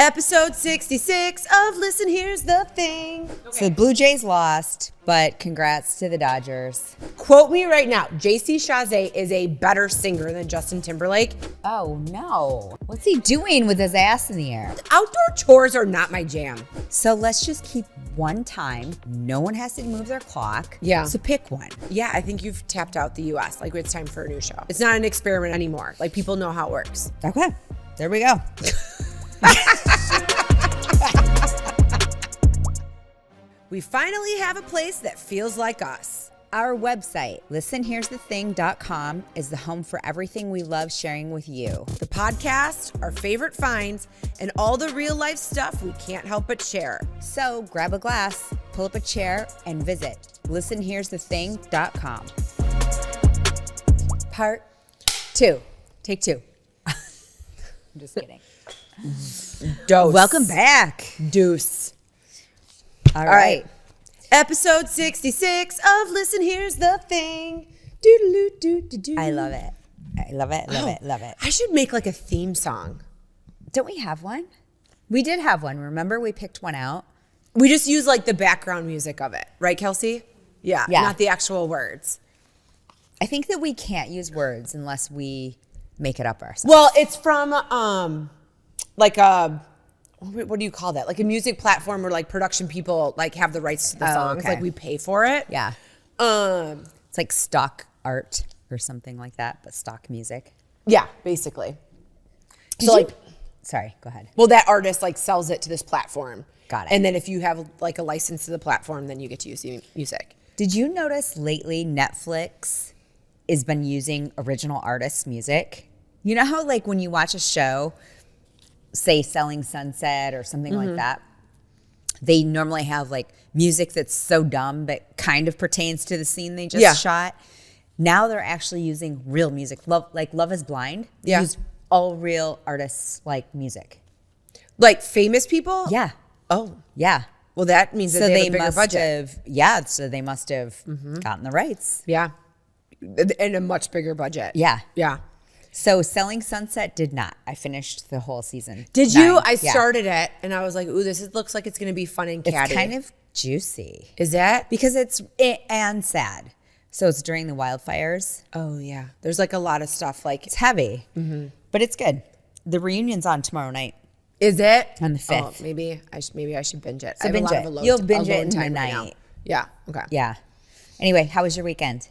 Episode 66 of Listen, Here's the Thing. Okay. So the Blue Jays lost, but congrats to the Dodgers. Quote me right now. JC Chasez is a better singer than Justin Timberlake. Oh, no. What's he doing with his ass in the air? Outdoor chores are not my jam. So let's just keep one time. No one has to move their clock. Yeah. So pick one. Yeah, I think you've tapped out the U.S. Like, it's time for a new show. It's not an experiment anymore. Like, people know how it works. Okay. There we go. We finally have a place that feels like us. Our website, listenhere'sthething.com, is the home for everything we love sharing with you. The podcast, our favorite finds, and all the real life stuff we can't help but share. So grab a glass, pull up a chair, and visit listenhere'sthething.com. Part 2. Take 2. I'm just kidding. Dose. Welcome back. Deuce. All right. Episode 66 of Listen, Here's the Thing. Doo-doo-doo-doo-doo. I love it. I love it, love it, love it. I should make like a theme song. Don't we have one? We did have one. Remember we picked one out? We just use like the background music of it. Right, Kelsey? Yeah. Not the actual words. I think that we can't use words unless we make it up ourselves. Well, it's from like a... What do you call that? Like a music platform where like production people like have the rights to the songs. Okay. Like we pay for it. Yeah. It's like stock art or something like that, but stock music. Yeah, basically. Sorry, go ahead. Well, that artist like sells it to this platform. Got it. And then if you have like a license to the platform, then you get to use the music. Did you notice lately Netflix has been using original artists' music? You know how like when you watch a show, say Selling Sunset or something like that, they normally have like music that's so dumb but kind of pertains to the scene they just shot. Now they're actually using real music. Love Is Blind. They use all real artists like music. Like famous people? Yeah. Oh. Yeah. Well, that means that they have a bigger budget. So they must have gotten the rights. Yeah. And a much bigger budget. Yeah. Yeah. So Selling Sunset did not. I finished the whole season. Did you? I started it and I was like, ooh, looks like it's going to be fun and catty. It's kind of juicy. Is that? Because it's and sad. So it's during the wildfires. Oh, yeah. There's like a lot of stuff. Like it's heavy, but it's good. The reunion's on tomorrow night. Is it? On the 5th. Oh, maybe I should binge it. So I have binge a lot it. of You'll binge it in the time night. right now. Yeah. Okay. Yeah. Anyway, how was your weekend?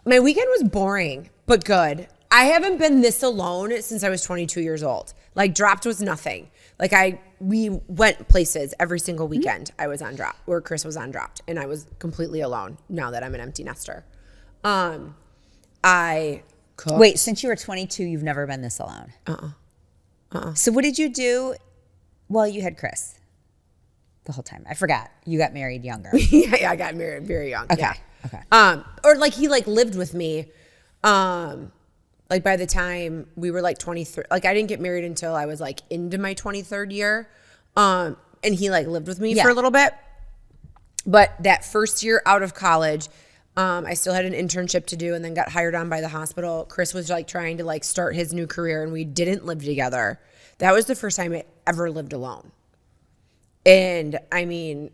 My weekend was boring, but good. I haven't been this alone since I was 22 years old. Like Dropped was nothing. Like we went places every single weekend. I was on Dropped, or Chris was on Dropped, and I was completely alone now that I'm an empty nester. I cooked. Wait, since you were 22, you've never been this alone? So what did you do? Well, you had Chris the whole time. I forgot. You got married younger. yeah, I got married very young. Okay. Yeah. Okay. Or like he like lived with me. Like by the time we were like 23, like I didn't get married until I was like into my 23rd year. And he like lived with me for a little bit. But that first year out of college, I still had an internship to do and then got hired on by the hospital. Chris was like trying to like start his new career and we didn't live together. That was the first time I ever lived alone. And I mean,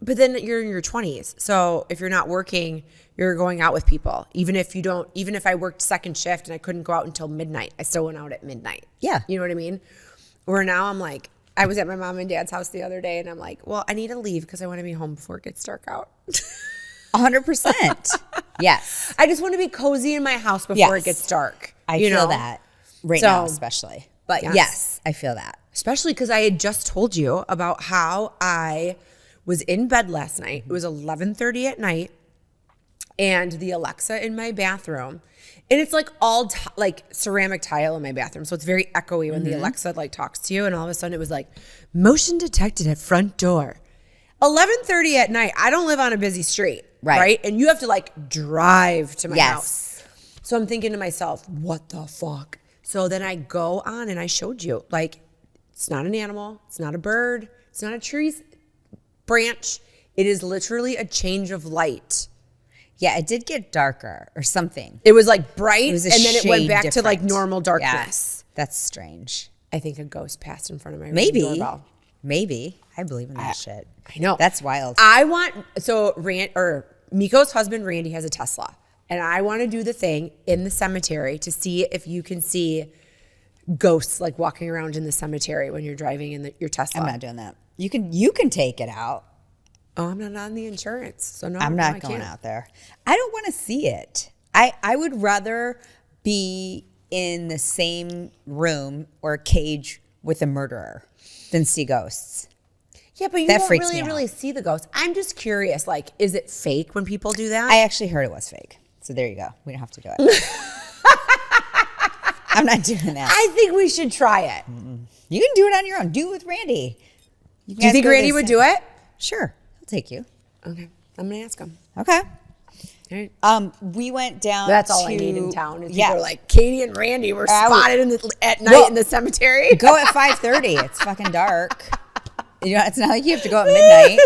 but then you're in your 20s. So if you're not working, you're going out with people. Even if I worked second shift and I couldn't go out until midnight, I still went out at midnight. Yeah. You know what I mean? Where now I'm like, I was at my mom and dad's house the other day and I'm like, well, I need to leave because I want to be home before it gets dark out. 100%. Yes. I just want to be cozy in my house before it gets dark. I feel that right now especially. But yes, I feel that. Especially because I had just told you about how I was in bed last night. It was 11:30 at night. And the Alexa in my bathroom, and it's like all like ceramic tile in my bathroom. So it's very echoey when the Alexa like talks to you. And all of a sudden it was like, motion detected at front door. 11:30 at night. I don't live on a busy street. Right. And you have to like drive to my house. So I'm thinking to myself, what the fuck? So then I go on and I showed you, like, it's not an animal. It's not a bird. It's not a tree branch. It is literally a change of light. Yeah, it did get darker or something. It was like bright, It was a and then it went shade back to like different. normal darkness. Yes, that's strange. I think a ghost passed in front of my doorbell. Maybe. I believe in that shit. I know. That's wild. Miko's husband, Randy, has a Tesla. And I want to do the thing in the cemetery to see if you can see ghosts like walking around in the cemetery when you're driving in your Tesla. I'm not doing that. You can take it out. Oh, I'm not on the insurance. So no, I'm not going out there. I don't want to see it. I would rather be in the same room or cage with a murderer than see ghosts. Yeah, but you don't really see the ghost. I'm just curious, like, is it fake when people do that? I actually heard it was fake. So there you go. We don't have to do it. I'm not doing that. I think we should try it. You can do it on your own. Do it with Randy. Do you think Randy would do it? Sure. I'll take you. Okay. I'm going to ask him. Okay. All right. We went down That's all I need in town. Is people are like, Katie and Randy were spotted at night in the cemetery. Go at 5:30. It's fucking dark. It's not like you have to go at midnight.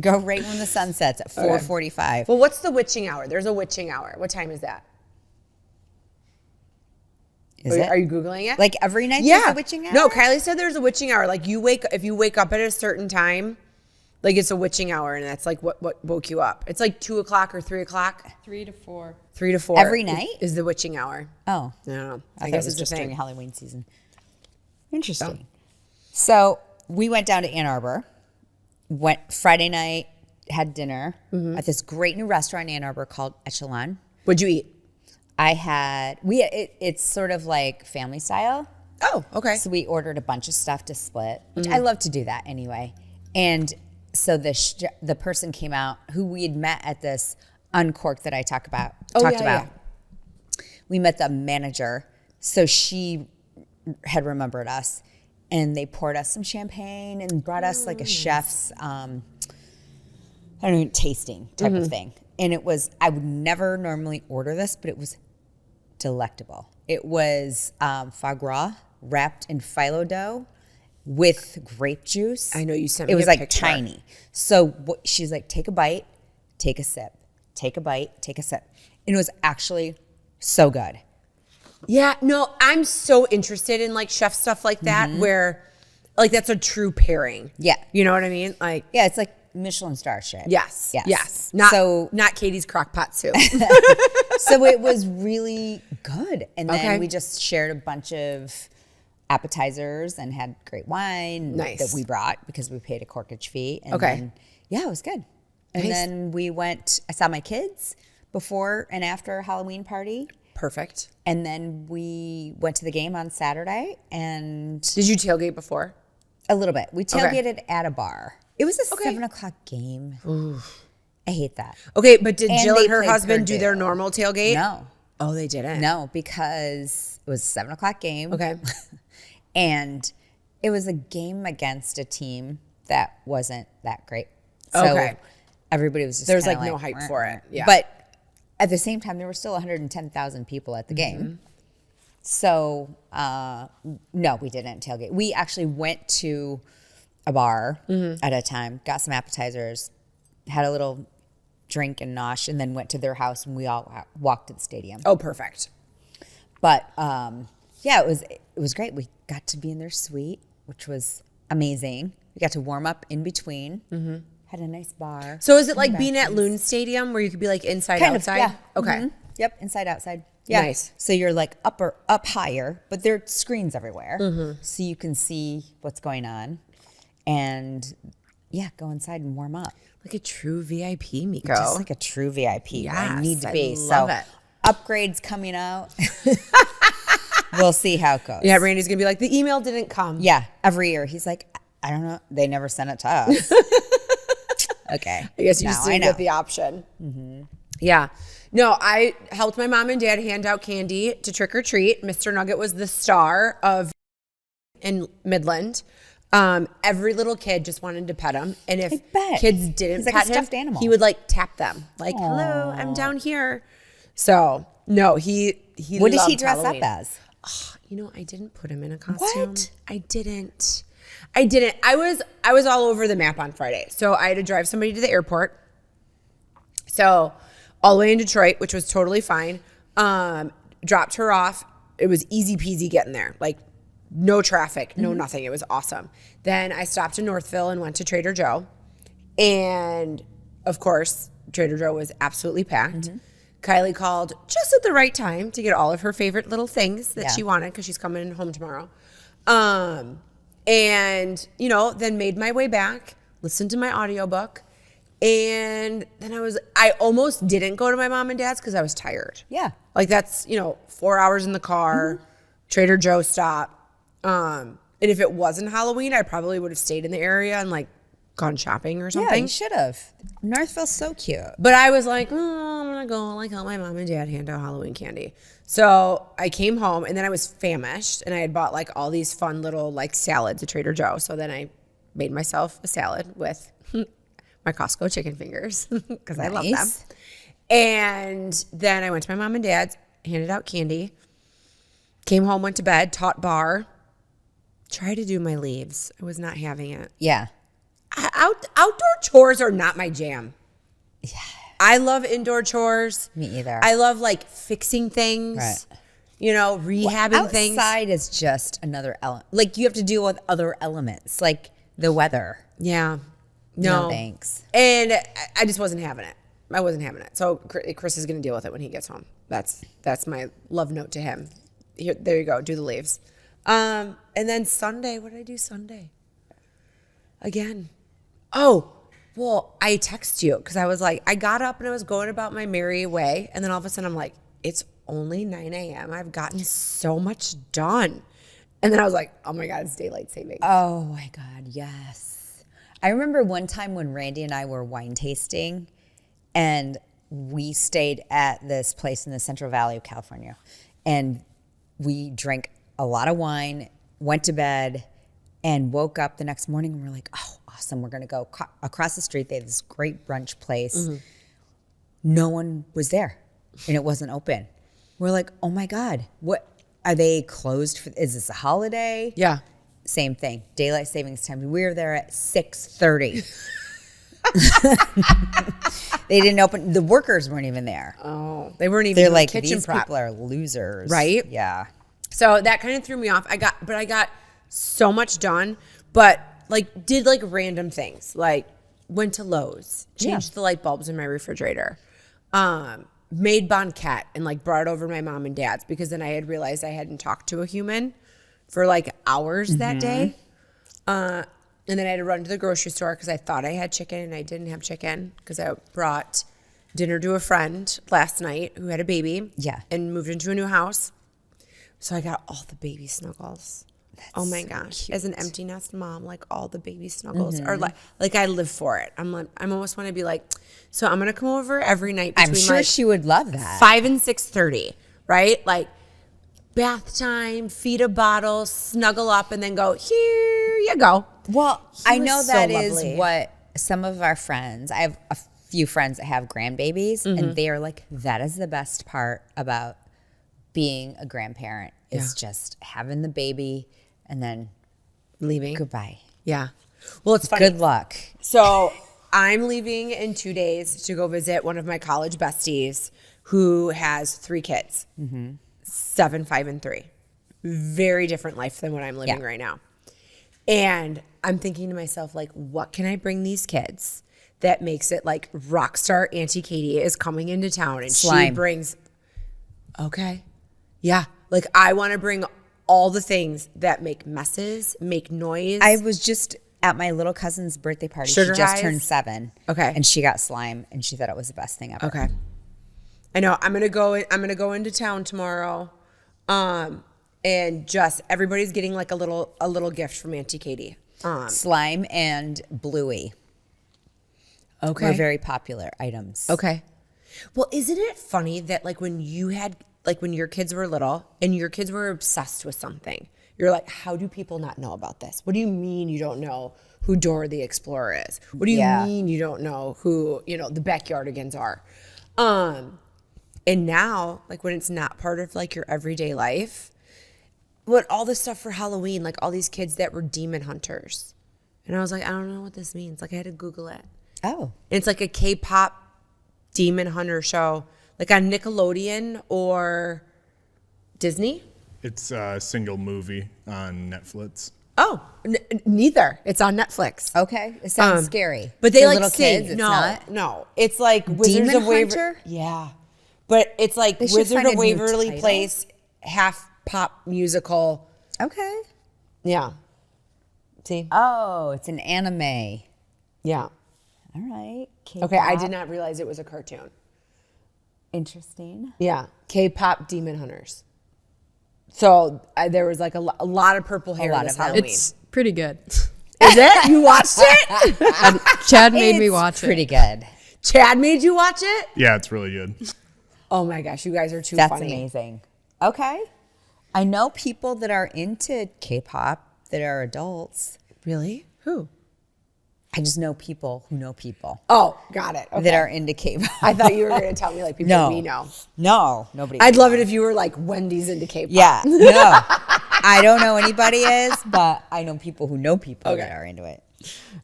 Go right when the sun sets at 4:45. Well, what's the witching hour? There's a witching hour. What time is that? Are you Googling it? Like every night there's a witching hour? No, Kylie said there's a witching hour. Like if you wake up at a certain time, like it's a witching hour, and that's like what woke you up. It's like 2 o'clock or 3 o'clock. 3 to 4. 3 to 4. Every night? Is the witching hour. Oh. I don't know. I guess it's just during Halloween season. Interesting. Oh. So we went down to Ann Arbor. Went Friday night, had dinner at this great new restaurant in Ann Arbor called Echelon. What'd you eat? I had it's sort of like family style. Oh, okay. So we ordered a bunch of stuff to split, which I love to do that anyway. And so the person came out who we had met at this Uncork that I talked about. Yeah. We met the manager, so she had remembered us, and they poured us some champagne and brought us like a chef's tasting type of thing. And it was, I would never normally order this, but it was delectable. It was foie gras wrapped in phyllo dough with grape juice. I know you sent me it was a like picture. tiny. So she's like, take a bite, take a sip, take a bite, take a sip. And it was actually so good. Yeah, no, I'm so interested in like chef stuff like that where like that's a true pairing. Yeah. You know what I mean? Like Yeah, it's like Michelin star shit. Yes. Not Katie's crockpot soup. So it was really good. And then Okay. we just shared a bunch of appetizers and had great wine that we brought because we paid a corkage fee. And then, yeah, it was good. And then I saw my kids before and after a Halloween party. Perfect. And then we went to the game on Saturday and Did you tailgate before? a little bit. We tailgated at a bar. It was a 7 o'clock game. I hate that. Okay, but did And Jill they and her played husband do Purdue. their normal tailgate? No. Oh, they didn't. No, because it was a 7 o'clock game. Okay. And it was a game against a team that wasn't that great. So Okay. everybody was just There's kinda like no hype for it. Yeah. But at the same time, there were still 110,000 people at the game. So no, we didn't tailgate. We actually went to a bar at a time, got some appetizers, had a little drink and nosh, and then went to their house and we all walked to the stadium. Oh, perfect. But yeah, it was great. We got to be in their suite, which was amazing. We got to warm up in between. Had a nice bar. So is it like being at Loon Stadium where you could be like inside, Kind outside? of, yeah. Okay. Yep, inside, outside. Yeah. Nice. So you're like up higher, but there are screens everywhere, so you can see what's going on, and yeah, go inside and warm up. Like a true VIP, Meko. Just like a true VIP. Where I need to be. Love it. Upgrades coming out. We'll see how it goes. Yeah, Randy's gonna be like, the email didn't come. Yeah, every year he's like, I don't know. They never sent it to us. Okay. I guess you Now just I didn't know. get the option. Yeah. No, I helped my mom and dad hand out candy to trick or treat. Mr. Nugget was the star of in Midland. Every little kid just wanted to pet him, and if bet. kids didn't He's like a pet him, stuffed animal. he would like tap them, like, "Hello, I'm down here." So no, he. What did he loved dress Halloween. up as? You know, I didn't put him in a costume. What? I didn't. I was all over the map on Friday. So I had to drive somebody to the airport. So all the way in Detroit, which was totally fine. Dropped her off It was easy peasy getting there. Like no traffic, no nothing. It was awesome. Then I stopped in Northville and went to Trader Joe. And of course, Trader Joe was absolutely packed. Kylie called just at the right time to get all of her favorite little things that she wanted because she's coming home tomorrow. And, you know, then made my way back, listened to my audiobook. And then I almost didn't go to my mom and dad's because I was tired. Yeah. Like that's, 4 hours in the car, Trader Joe stop. And if it wasn't Halloween, I probably would have stayed in the area and like gone shopping or something. Yeah, you should have. Northville's so cute. But I was like, I'm going to go like help my mom and dad hand out Halloween candy. So I came home and then I was famished and I had bought like all these fun little like salads at Trader Joe. So then I made myself a salad with my Costco chicken fingers because I love them. And then I went to my mom and dad's, handed out candy, came home, went to bed, taught bar, tried to do my leaves. I was not having it. Yeah. Outdoor chores are not my jam. Yeah. I love indoor chores. Me either. I love like fixing things, Right. Rehabbing things. Outside is just another element. Like you have to deal with other elements, like the weather. Yeah. No thanks. And I just wasn't having it. I wasn't having it. So Chris is going to deal with it when he gets home. That's my love note to him. Here, there you go. Do the leaves. And then Sunday, what did I do Sunday? Again. Oh, well, I text you because I was like, I got up and I was going about my merry way. And then all of a sudden I'm like, it's only 9 a.m. I've gotten so much done. And then I was like, oh my God, it's daylight savings. Oh my God, yes. I remember one time when Randy and I were wine tasting and we stayed at this place in the Central Valley of California. And we drank a lot of wine, went to bed, and woke up the next morning and we're like, oh, awesome. We're going to go across the street. They had this great brunch place. No one was there and it wasn't open. We're like, oh my God, what are they closed for? Is this a holiday? Yeah. Same thing. Daylight savings time. We were there at 6:30. They didn't open. The workers weren't even there. Oh, they weren't even They're doing like, kitchen these prep. people are losers. Right? Yeah. So that kind of threw me off. I got so much done, but like did like random things. Like went to Lowe's, changed the light bulbs in my refrigerator, made banquet and like brought it over to my mom and dad's because then I had realized I hadn't talked to a human for like hours that day. And then I had to run to the grocery store because I thought I had chicken and I didn't have chicken because I brought dinner to a friend last night who had a baby. Yeah. And moved into a new house. So I got all the baby snuggles. Oh my gosh. cute. As an empty nest mom, like all the baby snuggles are like I live for it. I'm almost want to be like, so I'm going to come over every night between I'm sure like she would love that. 5 and 6:30, right? Like bath time, feed a bottle, snuggle up and then go, here you go. Well, He I was know so that is lovely. what some of our friends, I have a few friends that have grandbabies, and they are like, that is the best part about being a grandparent is just having the baby and then Leaving. goodbye. Yeah. Well, it's funny. Good luck. So I'm leaving in 2 days to go visit one of my college besties who has 3 kids, 7, 5, and 3. Very different life than what I'm living right now. And I'm thinking to myself, like, what can I bring these kids that makes it like rock star Auntie Katie is coming into town and she Slime. brings, okay. Yeah. Like I want to bring all the things that make messes, make noise. I was just at my little cousin's birthday party. Sugar she just highs? turned 7. Okay. And she got slime and she thought it was the best thing ever. Okay. I know. I'm gonna go into town tomorrow, and just everybody's getting like a little gift from Auntie Katie. Slime and Bluey Okay. were very popular items. Okay. Well, isn't it funny that like when your kids were little and your kids were obsessed with something, you're like, how do people not know about this? What do you mean you don't know who Dora the Explorer is? What do you mean you don't know who the Backyardigans are? And now, like when it's not part of like your everyday life, what all this stuff for Halloween, like all these kids that were demon hunters. And I was like, I don't know what this means. Like I had to Google it. Oh. And it's like a K-pop demon hunter show, like on Nickelodeon or Disney. It's a single movie on Netflix. Oh, neither. It's on Netflix. Okay, it sounds scary. But they For like little sing. kids, it's No, not? no. It's like Wizards Demon of Waverly. Hunter? Yeah, but it's like They should Wizard find of a new Waverly title. Place, half pop musical. Okay. Yeah. See? Oh, it's an anime. Yeah. All right. Okay, I K-pop. did not realize it was a cartoon. Interesting. Yeah, K-pop Demon Hunters. So there was like a lot of purple hair lot this of them. Halloween. It's pretty good. Is it? You watched it? Chad made me It's watch pretty it. good. Chad made you watch it? Yeah, it's really good. Oh my gosh, you guys are too That's funny. amazing. Okay. I know people that are into K-pop that are adults. Really? Who? I just know people who know people Oh, got it. Okay. that are into K-pop. I thought you were going to tell me like people No. we know. No, nobody. I'd love it if you were like Wendy's into K-pop. Yeah, no. I don't know anybody is, but I know people who know people that Okay. are into it.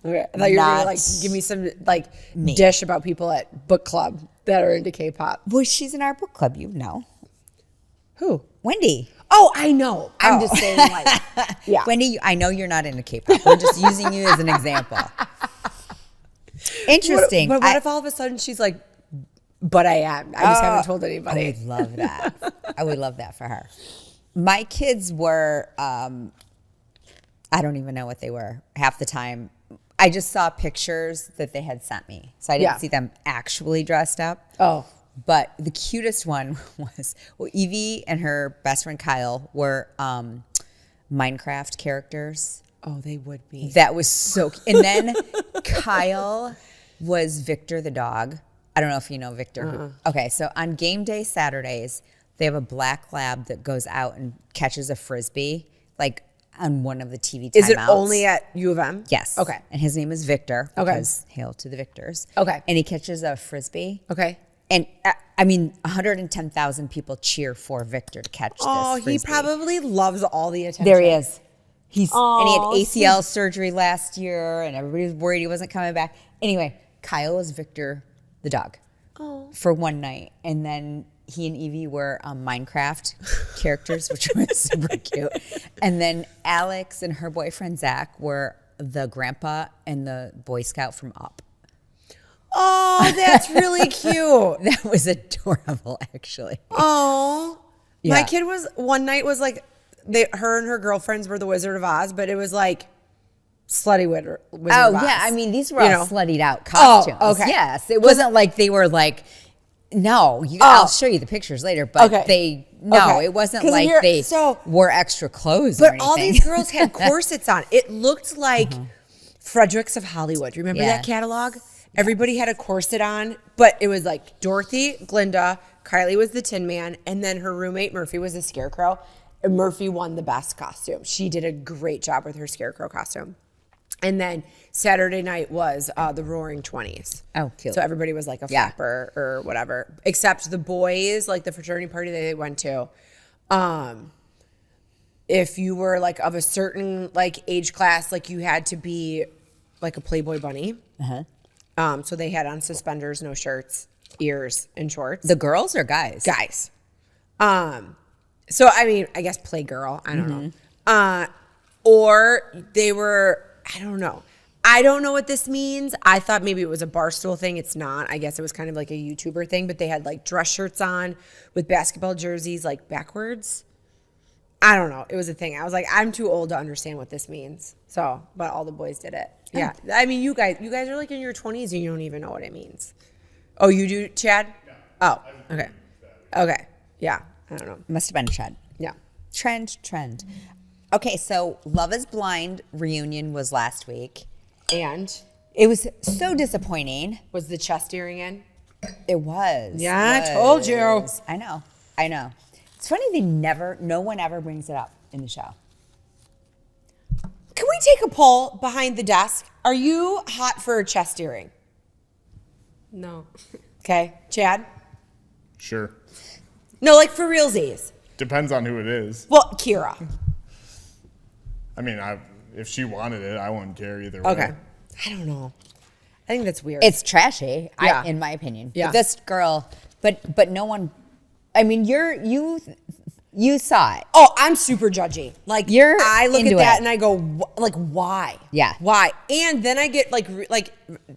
Okay. I thought you were going to Not like give me some like me. dish about people at book club that are into K-pop. Well, she's in our book club, you know. Who? Wendy. Oh, I know. I'm Oh. just saying like, yeah. Wendy, I know you're not into K-pop. We're just using you as an example. Interesting. But what if all of a sudden she's like, but I am. I just haven't told I anybody. would love that. I would love that for her. My kids were, I don't even know what they were half the time. I just saw pictures that they had sent me. So I didn't Yeah. see them actually dressed up. Oh. But the cutest one was, well, Evie and her best friend Kyle were Minecraft characters. Oh, they would be. That was so cute. And then Kyle was Victor the dog. I don't know if you know Victor. Okay, so on game day Saturdays, they have a black lab that goes out and catches a Frisbee, like on one of the TV timeouts. Is it only at U of M? Yes. Okay. And his name is Victor Okay. because hail to the Victors. Okay. And he catches a Frisbee. Okay. And I mean, 110,000 people cheer for Victor to catch Oh, this he Frisbee. probably loves all the attention. There he is. And he Aw, had ACL surgery last year, and everybody was worried he wasn't coming back. Anyway, Kyle was Victor the dog for one night, and then he and Evie were Minecraft characters, which was super cute. And then Alex and her boyfriend Zach were the grandpa and the Boy Scout from Up. Oh, that's really cute. That was adorable, actually. Oh, Yeah. my kid was one night was like her and her girlfriends were the Wizard of Oz, but it was like slutty Wizard of Oz. Yeah, I mean, these were You all know? sluttied out costumes. okay. Yes, it wasn't like they were like, no, I'll show you the pictures later, but Okay. it wasn't 'Cause like here- they so- wore extra clothes or But anything. all these girls had corsets on. It looked like Fredericks of Hollywood. Remember Yeah. that catalog? Everybody had a corset on, but it was like Dorothy, Glinda, Kylie was the Tin Man, and then her roommate Murphy was the Scarecrow. And Murphy won the best costume. She did a great job with her Scarecrow costume. And then Saturday night was the Roaring 20s. Oh, cute. So everybody was like a Yeah. flapper or whatever, except the boys, like the fraternity party that they went to. If you were like of a certain like age class, like you had to be like a Playboy bunny. So they had on suspenders, no shirts, ears, and shorts. The girls or guys? Guys. So I mean, I guess Playgirl. I don't know. Or they were, I don't know. I don't know what this means. I thought maybe it was a Barstool thing. It's not. I guess it was kind of like a YouTuber thing, but they had like dress shirts on with basketball jerseys like backwards. I don't know. It was a thing. I was like, I'm too old to understand what this means. So, but all the boys did it. Yeah. I mean, you guys are like in your 20s and you don't even know what it means. Oh, you do, Chad? Yeah. Oh, okay. Okay. Yeah. I don't know. Must have been a trend. Yeah. Trend. Okay, so Love is Blind reunion was last week. And It was so disappointing. was the chest earring in? It was. Yeah, I told you. I know. It's funny no one ever brings it up in the show. Can we take a poll behind the desk? Are you hot for a chest earring? No. Okay. Chad? Sure. No, like for realsies. Depends on who it is. Well, Kira. I mean, if she wanted it, I wouldn't care either way. Okay. I don't know. I think that's weird. It's trashy, Yeah. in my opinion. Yeah. But this girl, but no one. I mean, You saw it. Oh, I'm super judgy. Like I look at into that it. and I go, like, why? Yeah. Why? And then I get like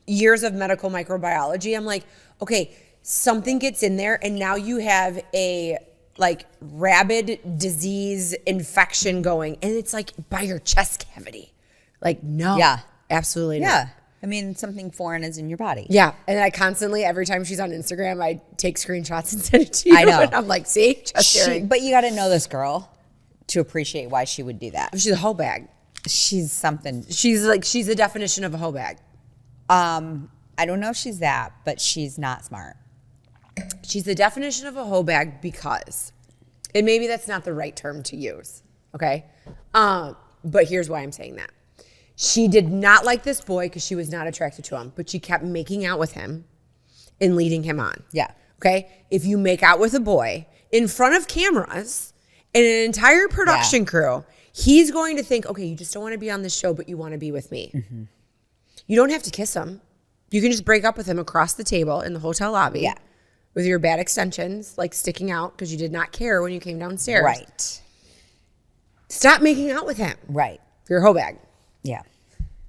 years of medical microbiology. I'm like, okay, something gets in there, and now you have a like rabid disease infection going, and it's like by your chest cavity. Like, no. Yeah. Absolutely not. Yeah. I mean, something foreign is in your body. Yeah, and I constantly, every time she's on Instagram, I take screenshots and send it to you. I know. And I'm like, see, chest earring. But you got to know this girl to appreciate why she would do that. She's a hoe bag. She's something. She's the definition of a hoe bag. I don't know if she's that, but she's not smart. She's the definition of a hoe bag because, and maybe that's not the right term to use, okay? But here's why I'm saying that. She did not like this boy because she was not attracted to him, but she kept making out with him and leading him on. Yeah. Okay? If you make out with a boy in front of cameras and an entire production crew, he's going to think, okay, you just don't want to be on this show, but you want to be with me. Mm-hmm. You don't have to kiss him. You can just break up with him across the table in the hotel lobby. Yeah. With your bad extensions, like sticking out because you did not care when you came downstairs. Right. Stop making out with him. Right. You're a hoe bag. Yeah.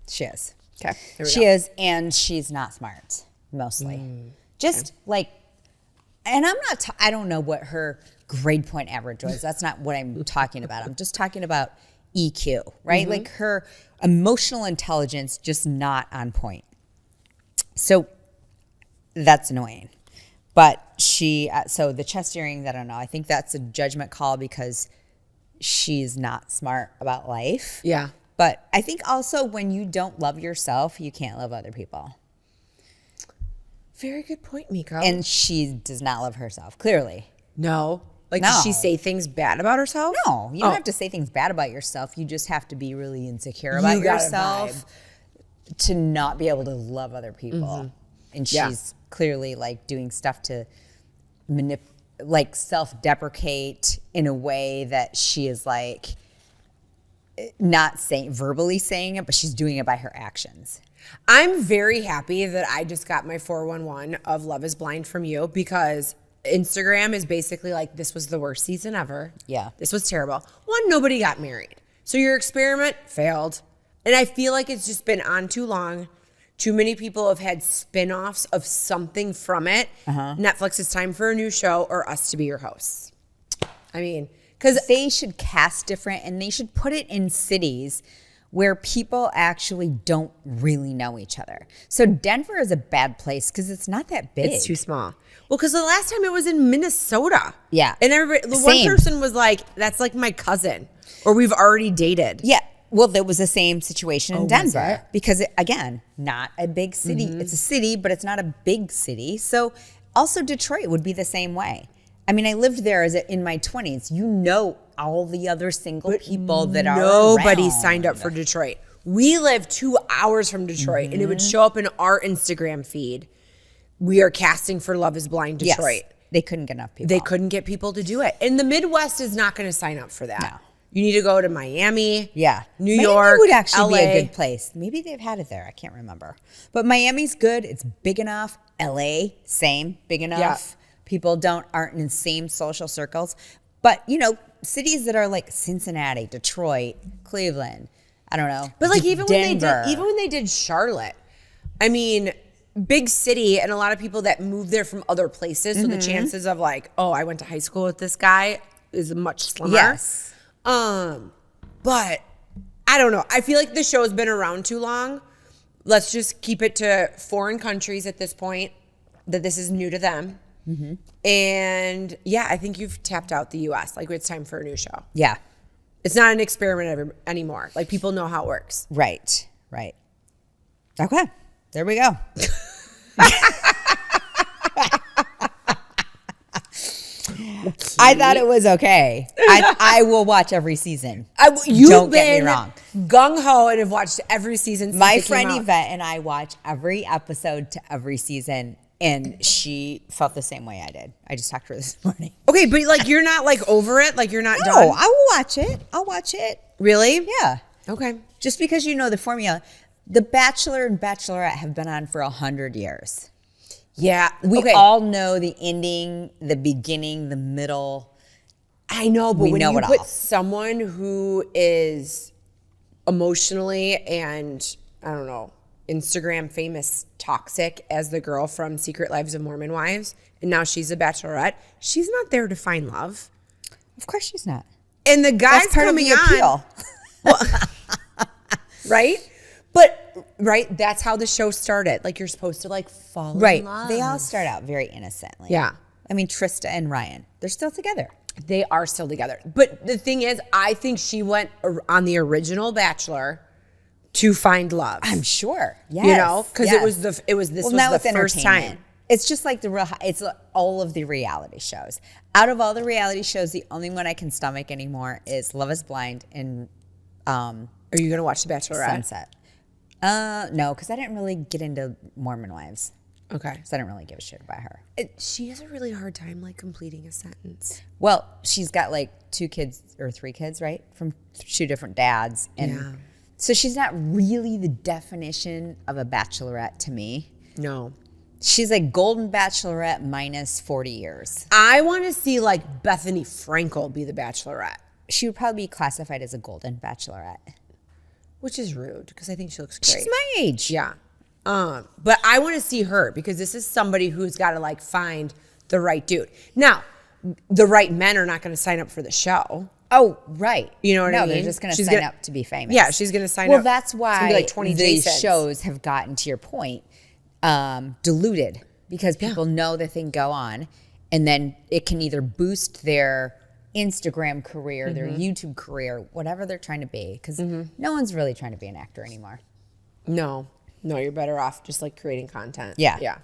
She is. Okay. She is, and she's not smart, mostly. Just like, and I'm not, I don't know what her grade point average was. That's not what I'm talking about. I'm just talking about EQ, right? Like her emotional intelligence just not on point. So that's annoying. But so the chest earrings, I don't know. I think that's a judgment call because she's not smart about life. Yeah. But I think also when you don't love yourself, you can't love other people. Very good point, Meko. And she does not love herself, clearly. No. Like, No. does she say things bad about herself? No, you don't have to say things bad about yourself. You just have to be really insecure about You gotta yourself to not be able to love other people. And Yeah. she's clearly like doing stuff to self-deprecate in a way that she is like not verbally saying it, but she's doing it by her actions. I'm very happy that I just got my 411 of Love is Blind from you because Instagram is basically like, this was the worst season ever. Yeah. This was terrible. One, nobody got married. So your experiment failed. And I feel like it's just been on too long. Too many people have had spin-offs of something from it. Netflix, it's time for a new show or us to be your hosts. I mean, because they should cast different and they should put it in cities where people actually don't really know each other. So Denver is a bad place because it's not that big. it's too small. Well, because the last time it was in Minnesota. Yeah. And everybody, the one person was like, that's like my cousin, or we've already dated. Yeah. Well, there was the same situation in was Denver it? because, again, not a big city. It's a city, but it's not a big city. So also Detroit would be the same way. I mean, I lived there in my 20s. You know all the other single people that are Nobody around. signed up for Detroit. We live 2 hours from Detroit, and it would show up in our Instagram feed. We are casting for Love is Blind Detroit. Yes, they couldn't get enough people. They couldn't get people to do it. And the Midwest is not going to sign up for that. No. You need to go to Miami. Yeah. New Miami York, would actually be LA. a good place. Maybe they've had it there. I can't remember. But Miami's good. It's big enough. LA, same, big enough. Yeah. People aren't in the same social circles. But, cities that are like Cincinnati, Detroit, Cleveland, I don't know. But like even Denver. when they did Charlotte, I mean, big city and a lot of people that move there from other places. So the chances of like, oh, I went to high school with this guy is much slimmer. Yes. But I don't know. I feel like the show's been around too long. Let's just keep it to foreign countries at this point, that this is new to them. And yeah, I think you've tapped out the US. Like, it's time for a new show. Yeah. It's not an experiment anymore. Like, people know how it works. Right. Okay. There we go. I thought it was okay. I will watch every season. You've Don't get me been wrong. gung ho and have watched every season. Since My it came friend out. Yvette and I watch every episode to every season, and she felt the same way I did. I just talked to her this morning. Okay, but like you're not like over it. Like you're not No, done. I will watch it. I'll watch it. Really? Yeah. Okay. Just because you know the formula. The Bachelor and Bachelorette have been on for 100 years. Yeah. We okay. all know the ending, the beginning, the middle. I know, but We when know you it put all. someone who is emotionally and, I don't know, Instagram famous toxic as the girl from Secret Lives of Mormon Wives, and now she's a bachelorette, she's not there to find love. Of course she's not. And the guy's That's part of coming the on, appeal. right? But, right, that's how the show started. Like, you're supposed to, like, fall Right. in love. They all start out very innocently. Yeah. I mean, Trista and Ryan, they're still together. They are still together. But the thing is, I think she went on the original Bachelor to find love. I'm sure. Yes. You know, because yes. this was now the it's first entertainment. time. It's just like it's all of the reality shows. Out of all the reality shows, the only one I can stomach anymore is Love is Blind and Are you going to watch The Bachelorette? Sunset. No, because I didn't really get into Mormon Wives. Okay. So I don't really give a shit about her. She has a really hard time, like, completing a sentence. Well, she's got like 2 kids or 3 kids, right? From 2 different dads. And Yeah. so she's not really the definition of a bachelorette to me. No. She's a golden bachelorette minus 40 years. I want to see, like, Bethany Frankel be the Bachelorette, She would probably be classified as a golden bachelorette. which is rude because I think she looks great. She's my age. Yeah. But I want to see her because this is somebody who's got to, like, find the right dude. Now, the right men are not going to sign up for the show. Oh, right. You know what I No, mean? they're just going to She's sign gonna- up to be famous. Yeah, she's going to sign up. Well, that's It's why gonna be like 20 these Jasons. shows have gotten, to your point, diluted because people know that they can go on and then it can either boost their Instagram career, their YouTube career, whatever they're trying to be, because no one's really trying to be an actor anymore. No, you're better off just, like, creating content. Yeah. Yeah.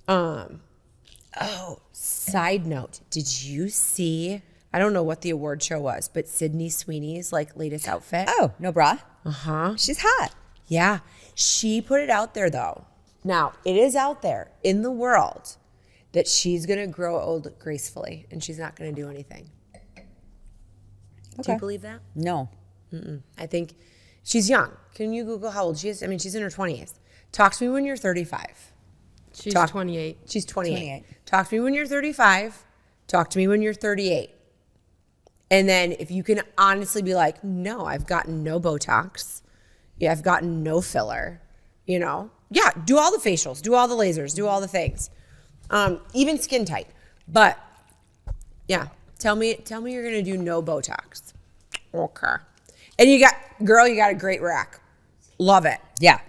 Oh, side note. Did you see, I don't know what the award show was, but Sydney Sweeney's, like, latest outfit? Oh, no bra? Uh-huh. She's hot. Yeah. She put it out there, though. Now, it is out there in the world that she's going to grow old gracefully and she's not going to do anything. Do Okay. you believe that? No. I think she's young. Can you Google how old she is? I mean, she's in her 20s. Talk to me when you're 35. She's Talk- 28. She's 28. 28. Talk to me when you're 35. Talk to me when you're 38. And then if you can honestly be like, no, I've gotten no Botox. Yeah, I've gotten no filler. You know? Yeah, do all the facials, do all the lasers, do all the things. Even skin tight. But yeah, tell me you're gonna do no Botox. Okay. And you got a great rack. Love it. Yeah.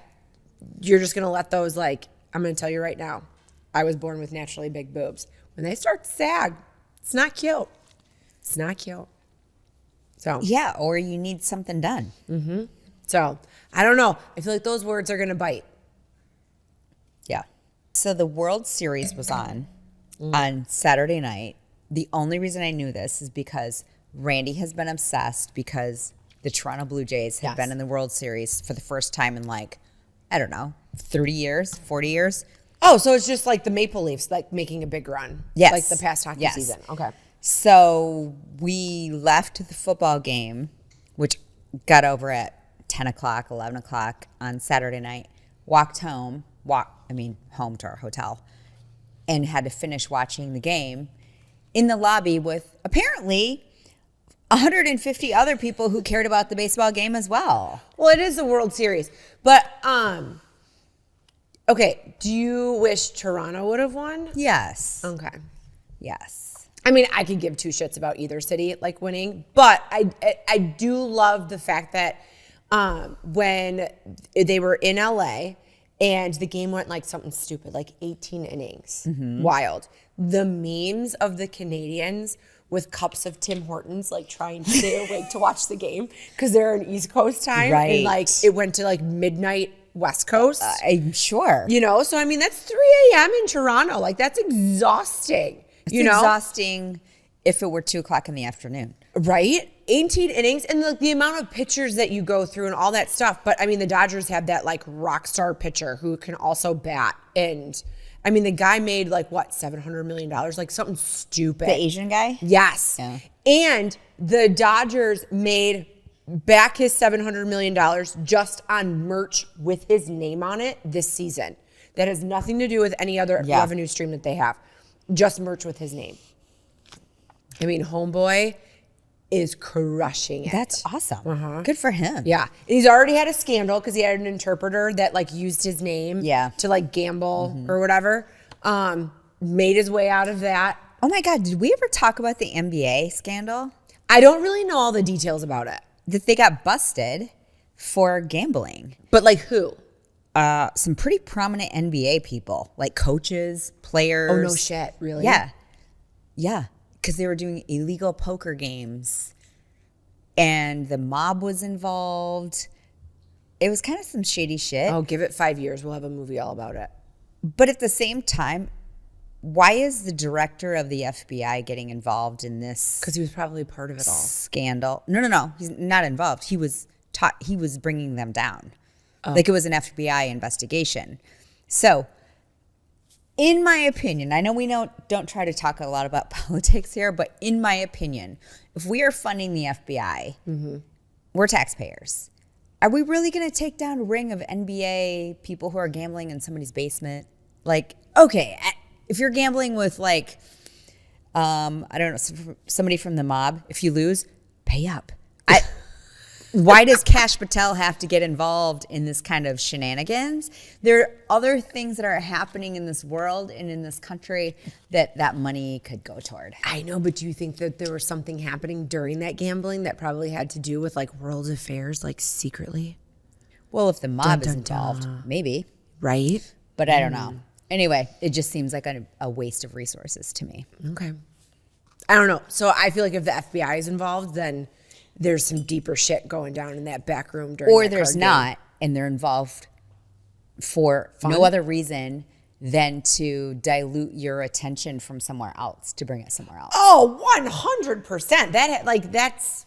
You're just gonna let those, like, I'm gonna tell you right now, I was born with naturally big boobs. When they start to sag, it's not cute. It's not cute. So Yeah, or you need something done. so I don't know. I feel like those words are gonna bite. Yeah. So the World Series was on Saturday night. The only reason I knew this is because Randy has been obsessed because the Toronto Blue Jays have Yes. been in the World Series for the first time in, like, I don't know, 30 years, 40 years. Oh, so it's just like the Maple Leafs, like, making a big run. Yes. Like the past hockey Yes. season. Okay. So we left the football game, which got over at 10 o'clock, 11 o'clock on Saturday night, walked home, home to our hotel, and had to finish watching the game in the lobby with apparently 150 other people who cared about the baseball game as well. Well, it is the World Series. But okay, do you wish Toronto would have won? Yes. Okay. Yes. I mean, I could give two shits about either city, like, winning, but I do love the fact that when they were in LA and the game went, like, something stupid, like 18 innings, wild. The memes of the Canadians with cups of Tim Hortons, like, trying to stay awake to watch the game because they're in East Coast time, Right. and, like, it went to, like, midnight West Coast. I'm sure. You know, so I mean, that's 3 a.m. in Toronto. Like, that's exhausting. It's you know, exhausting if it were 2 o'clock in the afternoon. right? 18 innings and the amount of pitchers that you go through and all that stuff. But I mean, the Dodgers have that, like, rock star pitcher who can also bat. And I mean, the guy made, like, what, $700 million? Like, something stupid. The Asian guy? Yes. Yeah. And the Dodgers made back his $700 million just on merch with his name on it this season. That has nothing to do with any other Yeah. revenue stream that they have. Just merch with his name. I mean, homeboy is crushing it. That's awesome. Good for him. Yeah. He's already had a scandal because he had an interpreter that like used his name to like gamble or whatever. Made his way out of that. Oh my God, did we ever talk about the NBA scandal? I don't really know all the details about it. That they got busted for gambling. But like who? Some pretty prominent NBA people, like coaches, players. Oh, no shit. Really? Yeah. Yeah. Because they were doing illegal poker games and the mob was involved. It was kind of some shady shit. Oh, give it 5 years. We'll have a movie all about it. But at the same time, why is the director of the FBI getting involved in this? Because he was probably part of it all. Scandal. No. He's not involved. He was bringing them down. Like it was an FBI investigation. So, in my opinion, I know we don't try to talk a lot about politics here, but in my opinion, if we are funding the FBI, we're taxpayers. Are we really going to take down a ring of NBA people who are gambling in somebody's basement? Like, okay, if you're gambling with like, I don't know, somebody from the mob, if you lose, pay up. Why does Kash Patel have to get involved in this kind of shenanigans? There are other things that are happening in this world and in this country that money could go toward. I know, but do you think that there was something happening during that gambling that probably had to do with like world affairs, like secretly? Well, if the mob is Dun, dun, involved, dun. maybe. Right? But I don't know. Anyway, it just seems like a waste of resources to me. Okay. I don't know. So I feel like if the FBI is involved, then there's some deeper shit going down in that back room during Or that there's card game. not, and they're involved for no other reason than to dilute your attention from somewhere else, to bring it somewhere else. Oh, 100%. That's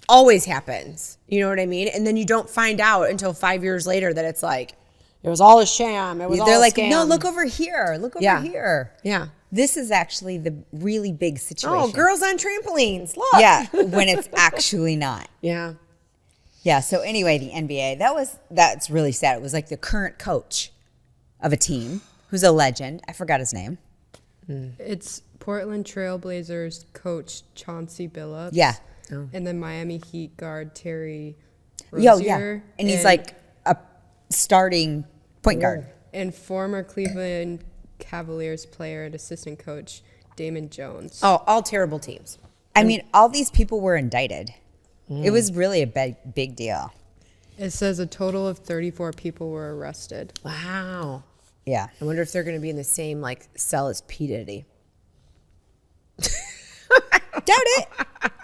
always happens. You know what I mean? And then you don't find out until 5 years later that it's like, it was all a sham. It was all They're a like, scam. no, look over here. Look over here. Yeah. This is actually the really big situation. Oh, girls on trampolines. Look. Yeah, when it's actually not. Yeah. Yeah, so anyway, the NBA, that's really sad. It was like the current coach of a team who's a legend. I forgot his name. It's Portland Trailblazers coach Chauncey Billups. Yeah. And then Miami Heat guard Terry Yo, Rozier. yeah. And he's like a starting point guard. And former Cleveland Cavaliers player and assistant coach Damon Jones. Oh, all terrible teams. I mean, all these people were indicted. It was really a big deal. It says a total of 34 people were arrested. Wow. Yeah. I wonder if they're going to be in the same like cell as P. Diddy. Doubt it.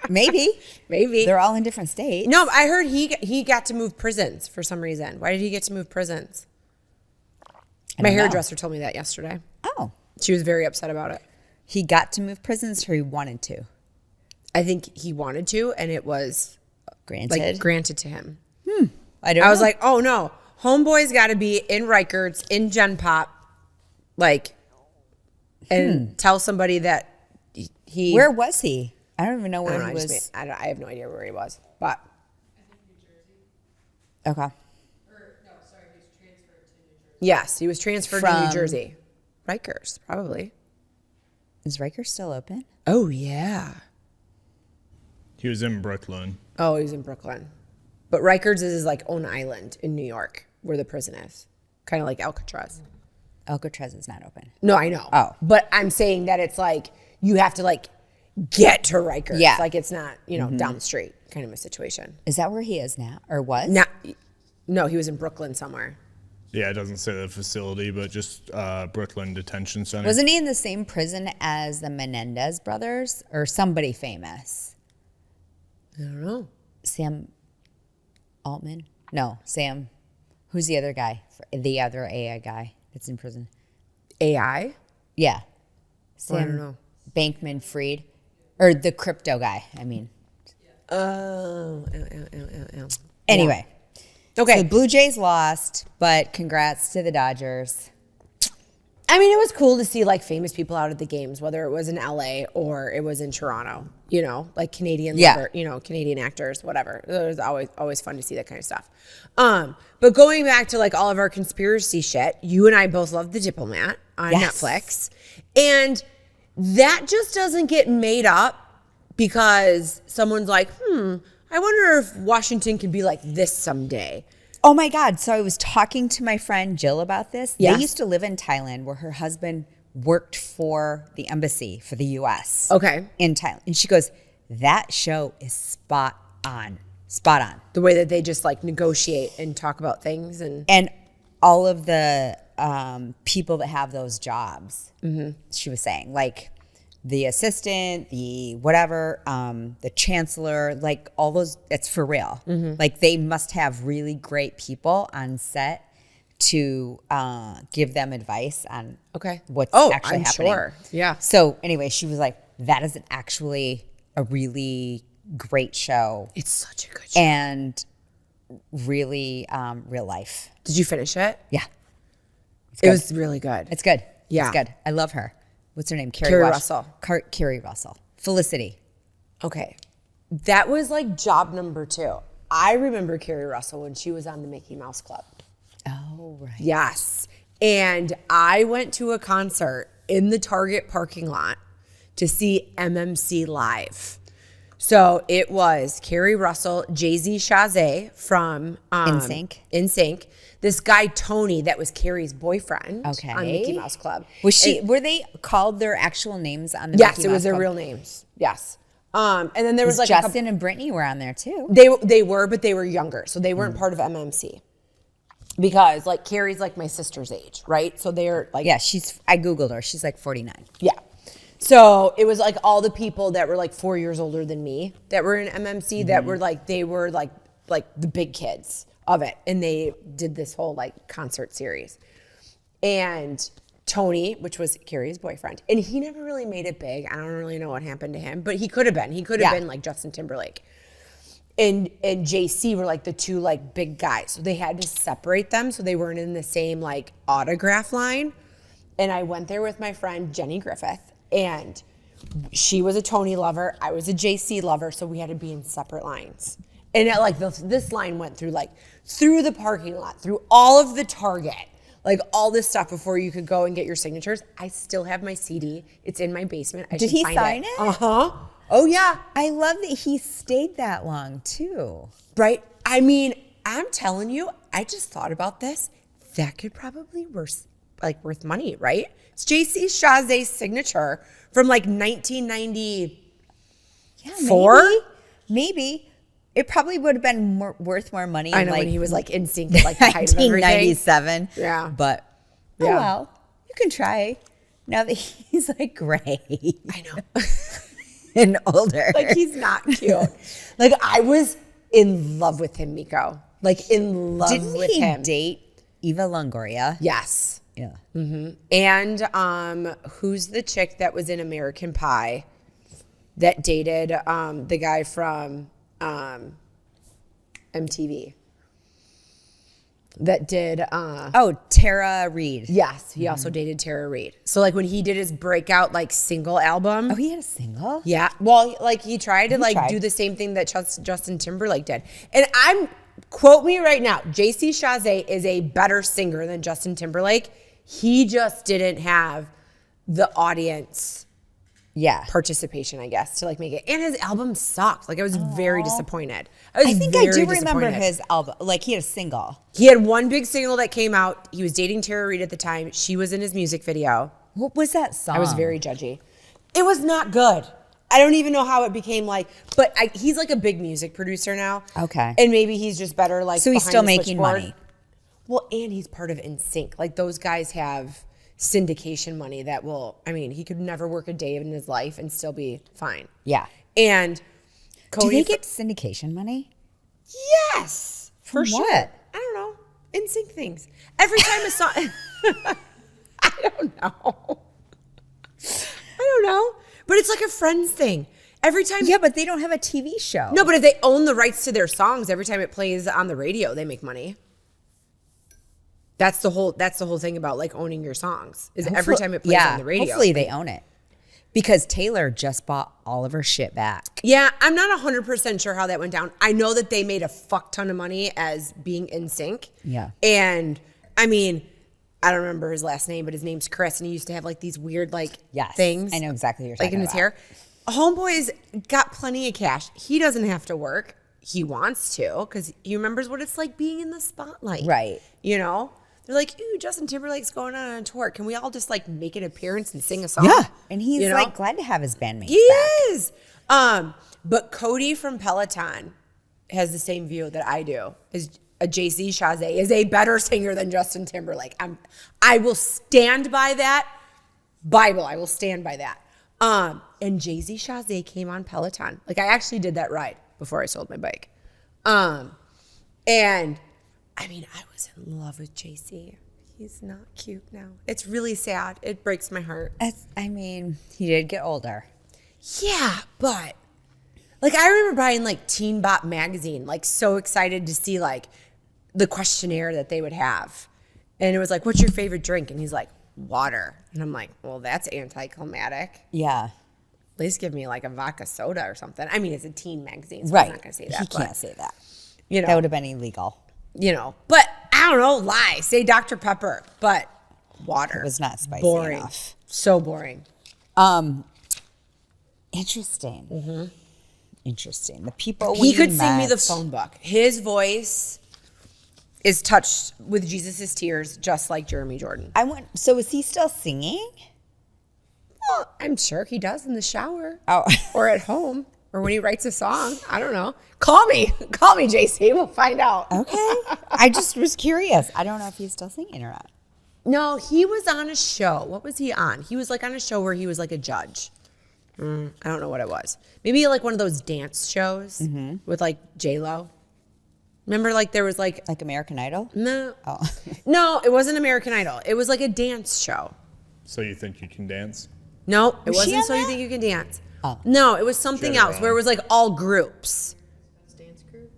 Maybe. Maybe. They're all in different states. No, I heard he got to move prisons for some reason. Why did he get to move prisons? My don't know. hairdresser told me that yesterday. Oh. She was very upset about it. He got to move prisons or he wanted to? I think he wanted to, and it was Granted. like granted to him. I was like, oh no, homeboy's got to be in Rikers, in Gen Pop, like, and tell somebody that he. where was he? I don't even know I, where don't know, he I, was. just made, I have no idea where he was, but Okay. yes, he was transferred to New From- Jersey. Rikers, probably. Is Riker still open? Oh yeah. He was in Brooklyn. Oh, he was in Brooklyn. But Rikers is his like own island in New York where the prison is. Kind of like Alcatraz. Alcatraz is not open. No, I know. Oh. But I'm saying that it's like you have to like get to Rikers. Yeah. Like it's not, down the street kind of a situation. Is that where he is now or was? No, he was in Brooklyn somewhere. Yeah, it doesn't say the facility, but just Brooklyn Detention Center. Wasn't he in the same prison as the Menendez brothers or somebody famous? I don't know. Sam Altman? No, Sam. Who's the other guy? The other AI guy that's in prison? AI? Yeah. I don't know. Bankman Fried. Or the crypto guy, I mean. Oh. Anyway. Okay. So the Blue Jays lost, but congrats to the Dodgers. I mean, it was cool to see like famous people out at the games, whether it was in LA or it was in Toronto, like Canadian, Canadian actors, whatever. It was always fun to see that kind of stuff. But going back to like all of our conspiracy shit, you and I both love The Diplomat on Yes. Netflix. And that just doesn't get made up because someone's like, I wonder if Washington could be like this someday. Oh my God. So I was talking to my friend Jill about this. Yes. They used to live in Thailand where her husband worked for the embassy for the US. Okay. In Thailand. And she goes, that show is spot on. Spot on. The way that they just like negotiate and talk about things and all of the people that have those jobs, she was saying, like the assistant, the whatever, the chancellor, like all those, it's for real. Like they must have really great people on set to give them advice on what's actually happening. Sure. Yeah. So anyway, she was like, that is actually a really great show. It's such a good show. And really real life. Did you finish it? Yeah. It was really good. It's good. Yeah. It's good. I love her. What's her name? Carrie Russell. Carrie Russell. Felicity. Okay. That was like job number 2. I remember Carrie Russell when she was on the Mickey Mouse Club. Oh, right. Yes. And I went to a concert in the Target parking lot to see MMC live. So it was Carrie Russell, Jay-Z Chazé from NSYNC. This guy Tony that was Carrie's boyfriend on Mickey Mouse Club. Were they called their actual names on the Yes, Mickey it Mouse was their Club? real names. Yes. And then there was like Justin and Brittany were on there too. They were, but they were younger, so they weren't part of MMC. Because like Carrie's like my sister's age, right? So they're like I Googled her. She's like 49. Yeah. So it was like all the people that were like 4 years older than me that were in MMC that were like, they were like the big kids of it. And they did this whole like concert series. And Tony, which was Carrie's boyfriend, and he never really made it big. I don't really know what happened to him, but he could have been. He could have been like Justin Timberlake. And JC were like the two like big guys. So they had to separate them so they weren't in the same like autograph line. And I went there with my friend Jenny Griffith, and she was a Tony lover. I was a JC lover, so we had to be in separate lines. And it, like this line went through the parking lot, through all of the Target, like all this stuff before you could go and get your signatures. I still have my CD. It's in my basement. Did he sign it? Uh-huh. Oh yeah. I love that he stayed that long too. Right? I mean, I'm telling you, I just thought about this. That could probably worth money, right? It's JC Chazé's signature from like 1994. Yeah, maybe. It probably would have been worth more money. I know, when he was like in sync at like the height of everything. 1997. Yeah. But, well, you can try now that he's like gray. I know. And older. Like he's not cute. Like I was in love with him, Meko. Like in love with him. Didn't he date Eva Longoria? Yes. Yeah. Mm-hmm. And who's the chick that was in American Pie that dated the guy from MTV that did Tara Reid. Yes, he also dated Tara Reid. So like when he did his breakout like single album. Oh, he had a single? Yeah. Well, like he tried to do the same thing that Justin Timberlake did. And quote me right now, JC Chazé is a better singer than Justin Timberlake. He just didn't have the audience participation, I guess, to like make it. And his album sucked. Like I was very disappointed. I think I do remember his album. Like he had a single. He had one big single that came out. He was dating Tara Reid at the time. She was in his music video. What was that song? I was very judgy. It was not good. I don't even know how it became like, but he's like a big music producer now. Okay. And maybe he's just better like so he's behind still the making switchboard. money. Well, and he's part of NSYNC. Like those guys have syndication money that he could never work a day in his life and still be fine. Yeah. And Cody, do they get syndication money? Yes. For From sure. what? I don't know. NSYNC things. Every time a song I don't know. But it's like a Friends thing. Every time. Yeah, but they don't have a TV show. No, but if they own the rights to their songs, every time it plays on the radio, they make money. That's the whole thing about like owning your songs. Is every time it plays on the radio. Hopefully they own it. Because Taylor just bought all of her shit back. Yeah, I'm not 100% sure how that went down. I know that they made a fuck ton of money as being in sync. Yeah. And I mean, I don't remember his last name, but his name's Chris, and he used to have like these weird like things. I know exactly what you're talking like in his about. hair. Homeboy's got plenty of cash. He doesn't have to work. He wants to because he remembers what it's like being in the spotlight. Right. You know? They're like, ooh, Justin Timberlake's going on a tour. Can we all just like make an appearance and sing a song? Yeah. And he's You know? like glad to have his bandmates He back. is. But Cody from Peloton has the same view that I do. Is a JC Chazé is a better singer than Justin Timberlake. I will stand by that. Bible, I will stand by that. And JC Chazé came on Peloton. Like I actually did that ride before I sold my bike. And I mean, I was in love with JC. He's not cute now. It's really sad. It breaks my heart. He did get older. Yeah, but like I remember buying like Teen Bop magazine, like so excited to see like the questionnaire that they would have. And it was like, what's your favorite drink? And he's like, water. And I'm like, well, that's anticlimactic. Yeah. At least give me like a vodka soda or something. I mean, it's a teen magazine, so Right. I'm not going to say that. He but, can't say that. You know, That would have been illegal. you know, but I don't know, lie. Say Dr. Pepper, but water. It was not spicy boring. enough. So boring. Interesting. Mm-hmm. Interesting. The people He we could sing me met- the phone book. His voice is touched with Jesus' tears, just like Jeremy Jordan. So is he still singing? Well, I'm sure he does in the shower. Oh. Or at home. Or when he writes a song. I don't know. Call me. Call me, JC. We'll find out. Okay. I just was curious. I don't know if he's still singing or not. No, he was on a show. What was he on? He was like on a show where he was like a judge. I don't know what it was. Maybe like one of those dance shows with like J-Lo. Remember like there was like, Like American Idol? no. Oh. No, it wasn't American Idol. It was like a dance show. So you think you can dance? No, it Was she wasn't on So You that? Think You Can Dance. Oh. No, it was something Shut it else where it wrong. was like all groups. Dance group.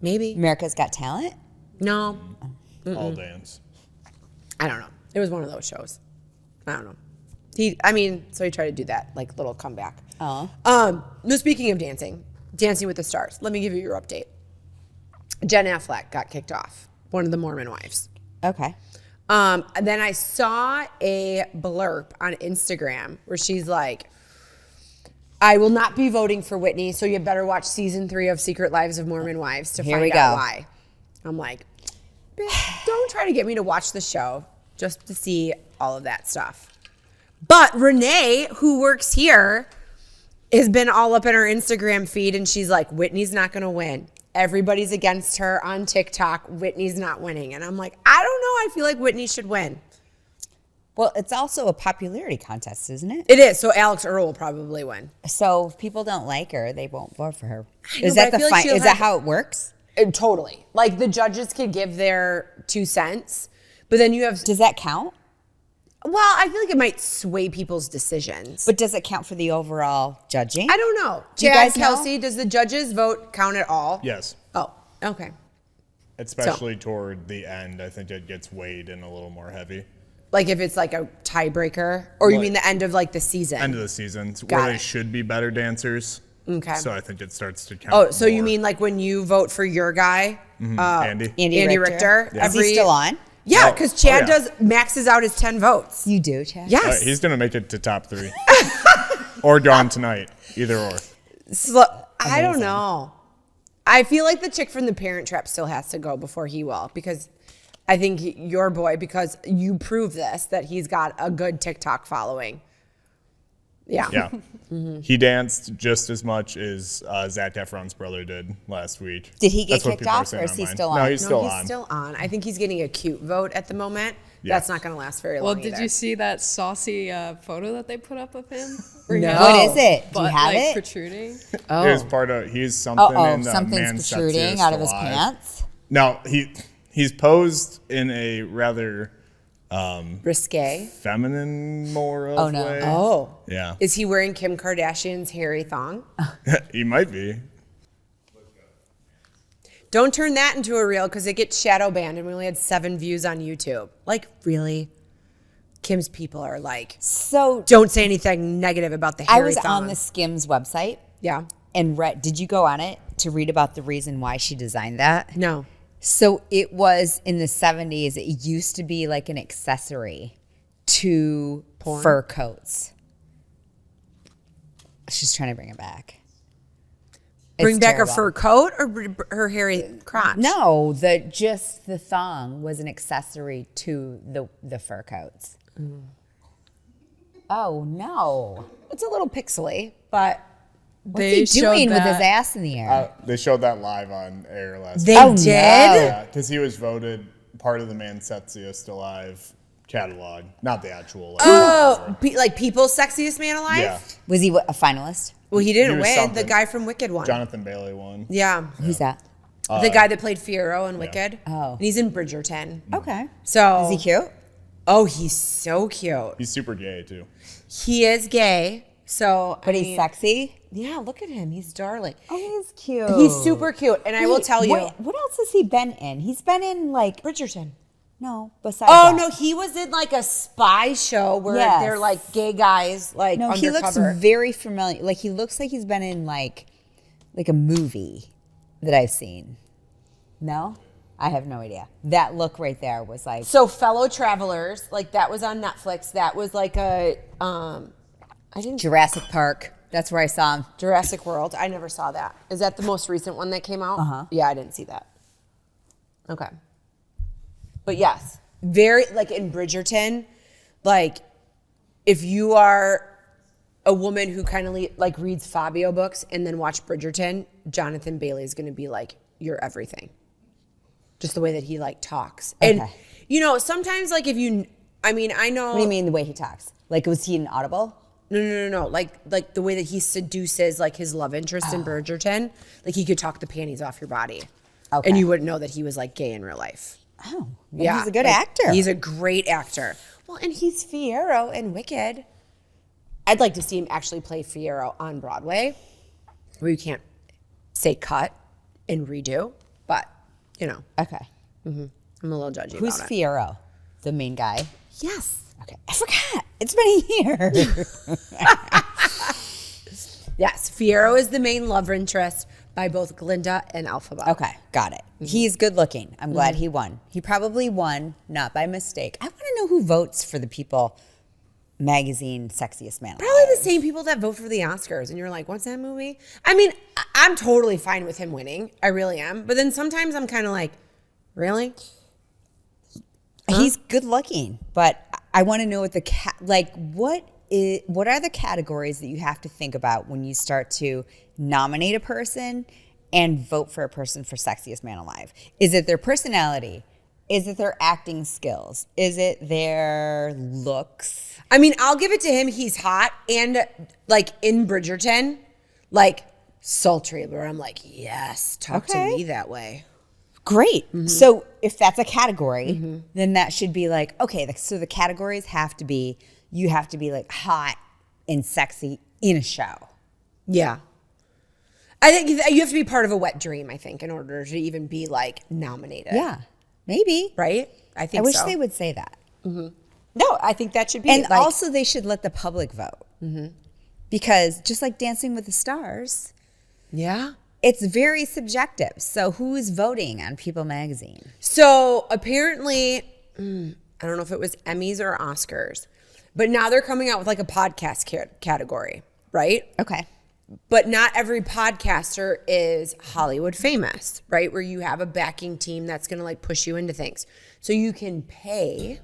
Maybe. America's Got Talent? No, All dance. I don't know. It was one of those shows. I don't know. So he tried to do that, like little comeback. Oh. No, speaking of dancing with the Stars, let me give you your update. Jen Affleck got kicked off, one of the Mormon wives. Okay. And then I saw a blurb on Instagram where she's like, I will not be voting for Whitney, so you better watch season 3 of Secret Lives of Mormon Wives to Here we find out go. why. I'm like, bitch, don't try to get me to watch the show just to see all of that stuff. But Renee, who works here, has been all up in her Instagram feed, and she's like, Whitney's not going to win. Everybody's against her on TikTok. Whitney's not winning. And I'm like, I don't know. I feel like Whitney should win. Well, it's also a popularity contest, isn't it? It is. So Alex Earl will probably win. So if people don't like her, they won't vote for her. know, Is but that I the feel like she'll Is that have- how it works? Totally. Like the judges could give their 2 cents, but then you have, Does that count? well, I feel like it might sway people's decisions. But does it count for the overall judging? I don't know. Do you Chad, guys know? Kelsey, does the judges' vote count at all? Yes. Oh, okay. Especially toward the end, I think it gets weighed in a little more heavy. Like if it's like a tiebreaker, or you Like- mean the end of like the season? End of the season, Got where they it. should be better dancers. Okay. So I think it starts to count. Oh, so you more. mean like when you vote for your guy, Andy? Andy Richter? Is he still on? Yeah, Oh, because Chad oh, yeah. does maxes out his 10 votes. You do, Chad? Yes. He's gonna make it to top 3, or gone tonight, either or. I don't know. I feel like the chick from The Parent Trap still has to go before he will, because I think your boy, because you prove this, that he's got a good TikTok following. Yeah. Yeah, Mm-hmm. he danced just as much as Zac Efron's brother did last week. Did he get That's what kicked people are off, saying or is he online. still No, on? he's No, still he's on. still on. I think he's getting a cute vote at the moment. Yeah. That's not going to last very Well, long did either. you see that saucy photo that they put up of him? No. What is it? Do you Butt, have like, it? protruding. Oh. He's part of. He's something in the Something's man's protruding sexiest out of his alive. pants? No, he's posed in a rather Risque. feminine more of Oh, no. way. Oh. Yeah, Is he wearing Kim Kardashian's hairy thong? he might be. Don't turn that into a reel because it gets shadow banned and we only had 7 views on YouTube. Like, really? Kim's people are like, So don't say anything negative about the I hairy was thong. on the Skims website Yeah. and read. Did you go on it to read about the reason why she designed that? No. So it was in the 70s. It used to be like an accessory to Porn? fur coats. She's trying to bring it back. Bring It's back terrible. her fur coat or her hairy crotch? No, just the thong was an accessory to the fur coats. Oh no, it's a little pixely, but what's They he doing showed with his that- ass in the air? They showed that live on air last They week. Oh, did? no. Yeah, because he was voted part of the Man Sexiest Alive catalog, not the actual. Like, Oh, like People's Sexiest Man Alive? yeah. Was he a finalist? Well, he didn't was win. something. The guy from Wicked won. Jonathan Bailey won. Yeah. Who's that? The guy that played Fiyero in Wicked. Oh. And he's in Bridgerton. Okay. So Is he cute? Oh, he's so cute. He's super gay too. He is gay. So But I he's mean, sexy. Yeah, look at him. He's darling. Oh, he's cute. He's super cute. And I will Wait, tell you. What else has he been in? He's been in like Bridgerton. no. Besides. Oh that. no, he was in like a spy show where Yes. they're like gay guys like No, he looks undercover. very familiar. Like he looks like he's been in like a movie that I've seen. No, I have no idea. That look right there was like So Fellow Travelers, like that was on Netflix. That was like a I didn't Jurassic Park. That's where I saw him. Jurassic World. I never saw that. Is that the most recent one that came out? Uh-huh. Yeah, I didn't see that. Okay. But yes, very like in Bridgerton, like if you are a woman who kind of like reads Fabio books and then watch Bridgerton, Jonathan Bailey is going to be like your everything. Just the way that he like talks. And Okay. you know, sometimes like if you I mean, I know What do you mean the way he talks? Like was he an audible? No. Like the way that he seduces like his love interest in Bridgerton, like he could talk the panties off your body. Okay. And you wouldn't know that he was like gay in real life. Oh, Yeah. he's a good like, actor. He's a great actor. Well, and he's Fiyero in Wicked. I'd like to see him actually play Fiyero on Broadway, where you can't say cut and redo, but you know, okay. I'm a little judgy Who's about it. Fiyero? The main guy. Yes. Okay, I forgot. It's been a year. Yes, Fiyero is the main love interest by both Glinda and Elphaba. Okay, got it. He's good looking. I'm glad he won. He probably won, not by mistake. I want to know who votes for the People magazine Sexiest Man Alive. Probably the same people that vote for the Oscars, and you're like, "What's that movie?" I mean, I'm totally fine with him winning. I really am. But then sometimes I'm kind of like, "Really?" He's good looking, but I want to know what what are the categories that you have to think about when you start to nominate a person and vote for a person for Sexiest Man Alive? Is it their personality? Is it their acting skills? Is it their looks? I mean, I'll give it to him. He's hot, and like in Bridgerton, like sultry. Where I'm like, "Yes, talk Okay. to me that way." Great. So if that's a category, then that should be like, okay, so the categories have to be, you have to be like hot and sexy in a show. Yeah. I think you have to be part of a wet dream, I think, in order to even be like nominated. Yeah, maybe. Right? I think I wish so. they would say that. No, I think that should be And like, also they should let the public vote. Because just like Dancing with the Stars, yeah. it's very subjective. So who's voting on People magazine? So apparently, I don't know if it was Emmys or Oscars, but now they're coming out with like a podcast category, right? Okay. But not every podcaster is Hollywood famous, right? Where you have a backing team that's going to like push you into things. So you can pay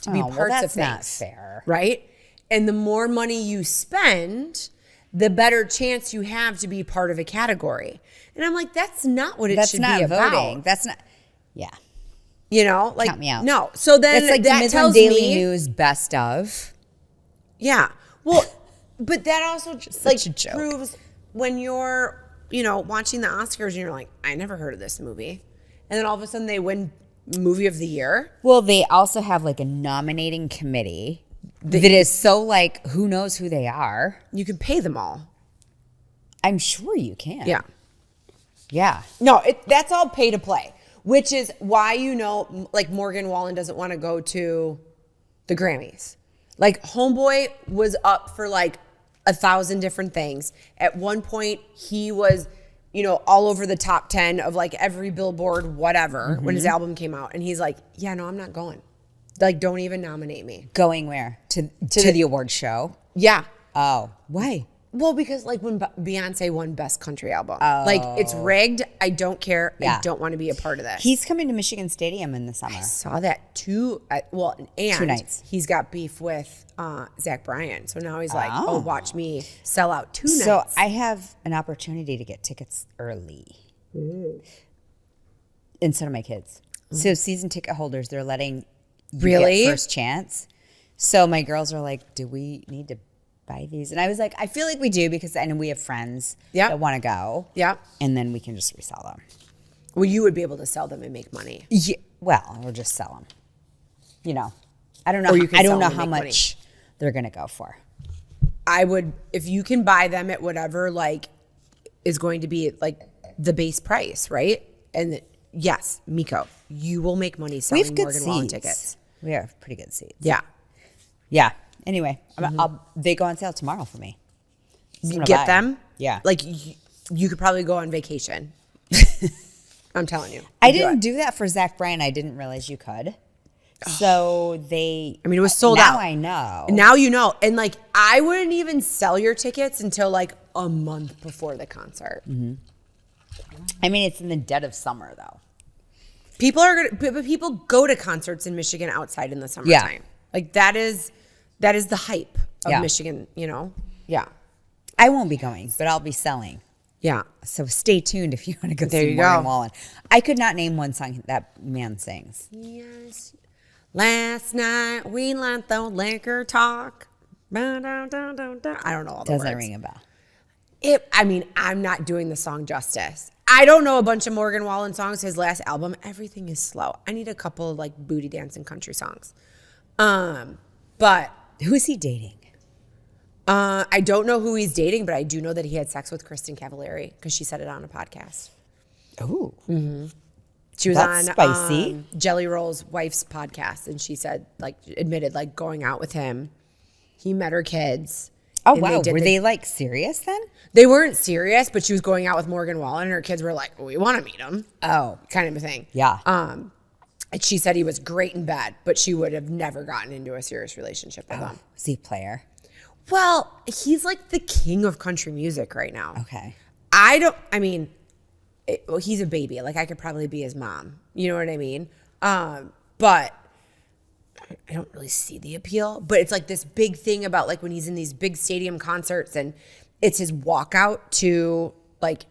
to be Oh, well, parts of that's things. not fair. Right? And the more money you spend, the better chance you have to be part of a category. And I'm like, that's not what it That's should not be voting. about. That's not, yeah. You know, like, Count me out. no. So then It's like that the Midland tells Daily me, News best of. yeah. Well, but that also like such a joke. proves when you're, you know, watching the Oscars and you're like, I never heard of this movie. And then all of a sudden they win movie of the year. Well, they also have like a nominating committee that is so like, who knows who they are? You can pay them all. I'm sure you can. Yeah. Yeah. No, that's all pay to play, which is why, you know, like Morgan Wallen doesn't want to go to the Grammys. Like Homeboy was up for like 1,000 different things. At one point, he was, you know, all over the top 10 of like every Billboard, whatever, when his album came out. And he's like, yeah, no, I'm not going. Like, don't even nominate me. Going where? To the award show? Yeah. Oh, why? Well, because like when Beyonce won Best Country Album, like it's rigged. I don't care. Yeah. I don't want to be a part of this. He's coming to Michigan Stadium in the summer. I saw that too. And 2 nights. He's got beef with Zach Bryan, so now he's like, "Oh, watch me sell out 2 nights." So I have an opportunity to get tickets early instead of my kids. So season ticket holders, they're letting you Really? get first chance. So my girls are like, "Do we need to buy these?" And I was like, "I feel like we do because I know we have friends that want to go. Yeah. and then we can just resell them. Well, you would be able to sell them and make money. Yeah, well, or just sell them. You know, I don't know. Or you can I sell don't know them and how make much they're gonna go for. I would, if you can buy them at whatever like is going to be like the base price, right? And yes, Meko, you will make money We selling have good Morgan Wallen seats. tickets. We have pretty good seats. Yeah. Yeah. Anyway, they go on sale tomorrow for me. So I'm gonna Get buy them. Yeah. Like you could probably go on vacation. I'm telling you. I Do didn't it. do that for Zach Bryan. I didn't realize you could. So they. I mean, it was sold now out. I know. Now you know. And like, I wouldn't even sell your tickets until like a month before the concert. I mean, it's in the dead of summer though. People are gonna, but people go to concerts in Michigan outside in the summertime. Like that is the hype of Yeah. Michigan. You know. Yeah. I won't be going, but I'll be selling. Yeah. So stay tuned if you want to go There see you Morgan go. Wallen. I could not name one song that man sings. Yes. Last night we let the liquor talk. Ba-da-da-da-da. I don't know all the Doesn't words. ring a bell. I mean, I'm not doing the song justice. I don't know a bunch of Morgan Wallen songs. His last album, everything is slow. I need a couple of like booty dancing country songs. But Who is he dating? I don't know who he's dating, but I do know that he had sex with Kristen Cavallari because she said it on a podcast. Oh, She was That's on spicy. Jelly Roll's wife's podcast, and she said, like, admitted, like, going out with him. He met her kids. oh and wow. did Were the- they like serious then? They weren't serious, but she was going out with Morgan Wallen, and her kids were like, well, we want to meet him. Oh, Kind of a thing. yeah. And she said he was great in bed, but she would have never gotten into a serious relationship with him. is he a player? Well, he's like the king of country music right now. Okay. Well, he's a baby. Like, I could probably be his mom. You know what I mean? But I don't really see the appeal. But it's like this big thing about like when he's in these big stadium concerts and it's his walkout to like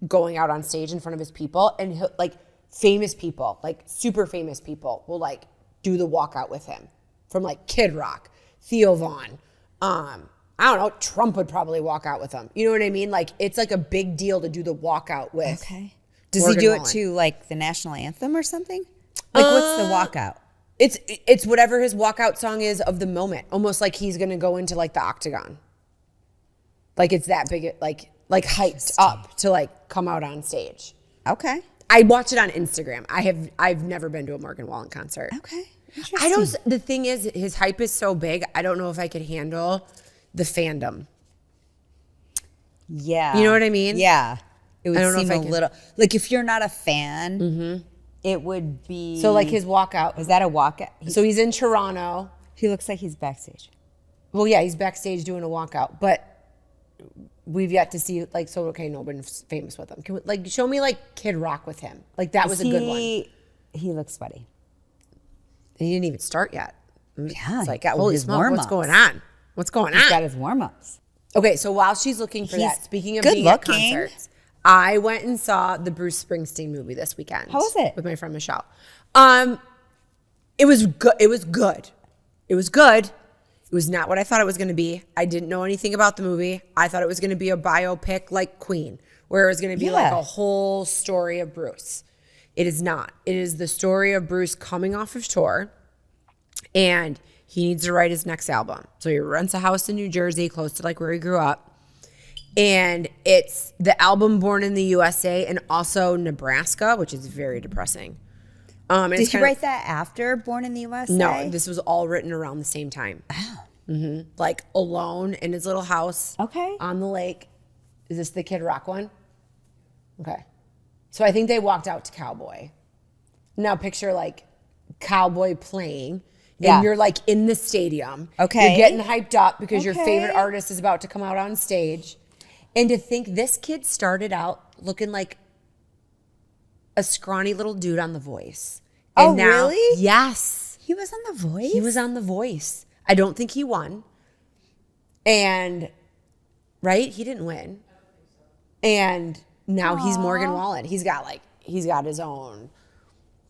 going out on stage in front of his people. And he'll, like famous people, like super famous people will like do the walkout with him from like Kid Rock, Theo Vaughn. I don't know, Trump would probably walk out with him. You know what I mean? Like, it's like a big deal to do the walkout with. Okay. Does Morgan he do Wallen. it to like the national anthem or something? Like what's the walkout? It's whatever his walkout song is of the moment. Almost like he's gonna go into like the octagon. Like it's that big, like hyped up to like come out on stage. Okay. I watch it on Instagram. I've never been to a Morgan Wallen concert. Okay. I don't. The thing is, his hype is so big. I don't know if I could handle the fandom. Yeah. You know what I mean? Yeah. It would I don't know seem if I a can- little like if you're not a fan, it would be So like his walkout. is that a walkout? So he's in Toronto. He looks like he's backstage. Well, yeah, he's backstage doing a walkout, but we've yet to see like. So okay, nobody's famous with him. Can we, like show me like Kid Rock with him? Like that was a good one. He looks sweaty. He didn't even start yet. Yeah, It's like he got holy his smoke, what's warm-ups. going on? What's going He's on? got his warm-ups. Okay, so while she's looking for He's that, speaking of good being at looking. concerts, I went and saw the Bruce Springsteen movie this weekend. How was it? With my friend Michelle. It was good. It was good. It was good. It was not what I thought it was going to be. I didn't know anything about the movie. I thought it was going to be a biopic like Queen, where it was going to be like Yeah. a whole story of Bruce. It is not. It is the story of Bruce coming off of tour, and he needs to write his next album. So he rents a house in New Jersey, close to like where he grew up. And it's the album Born in the USA and also Nebraska, which is very depressing. And Did it's he kinda- write that after Born in the USA? No, this was all written around the same time. Oh. Like alone in his little house. Okay. On the lake. Is this the Kid Rock one? Okay. So I think they walked out to Cowboy. Now picture like Cowboy playing. Yeah. and you're like in the stadium. Okay. You're getting hyped up because your Okay. favorite artist is about to come out on stage. And to think this kid started out looking like a scrawny little dude on The Voice. Oh, And now, really? Yes. He was on The Voice? He was on The Voice. I don't think he won. And, right? He didn't win. And now he's Morgan Wallen. He's got his own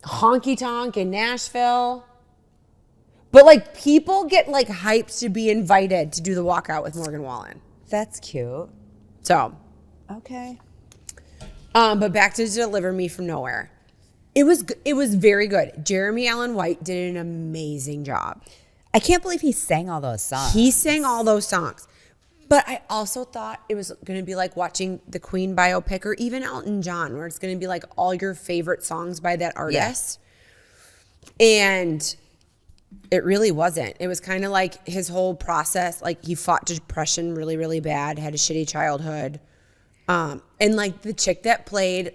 honky tonk in Nashville. But like people get like hyped to be invited to do the walkout with Morgan Wallen. That's cute. So, Okay. but back to Deliver Me From Nowhere. It was very good. Jeremy Allen White did an amazing job. I can't believe he sang all those songs. He sang all those songs. But I also thought it was going to be like watching the Queen biopic or even Elton John, where it's going to be like all your favorite songs by that artist. And it really wasn't. It was kind of like his whole process. Like he fought depression really, really bad, had a shitty childhood. And like the chick that played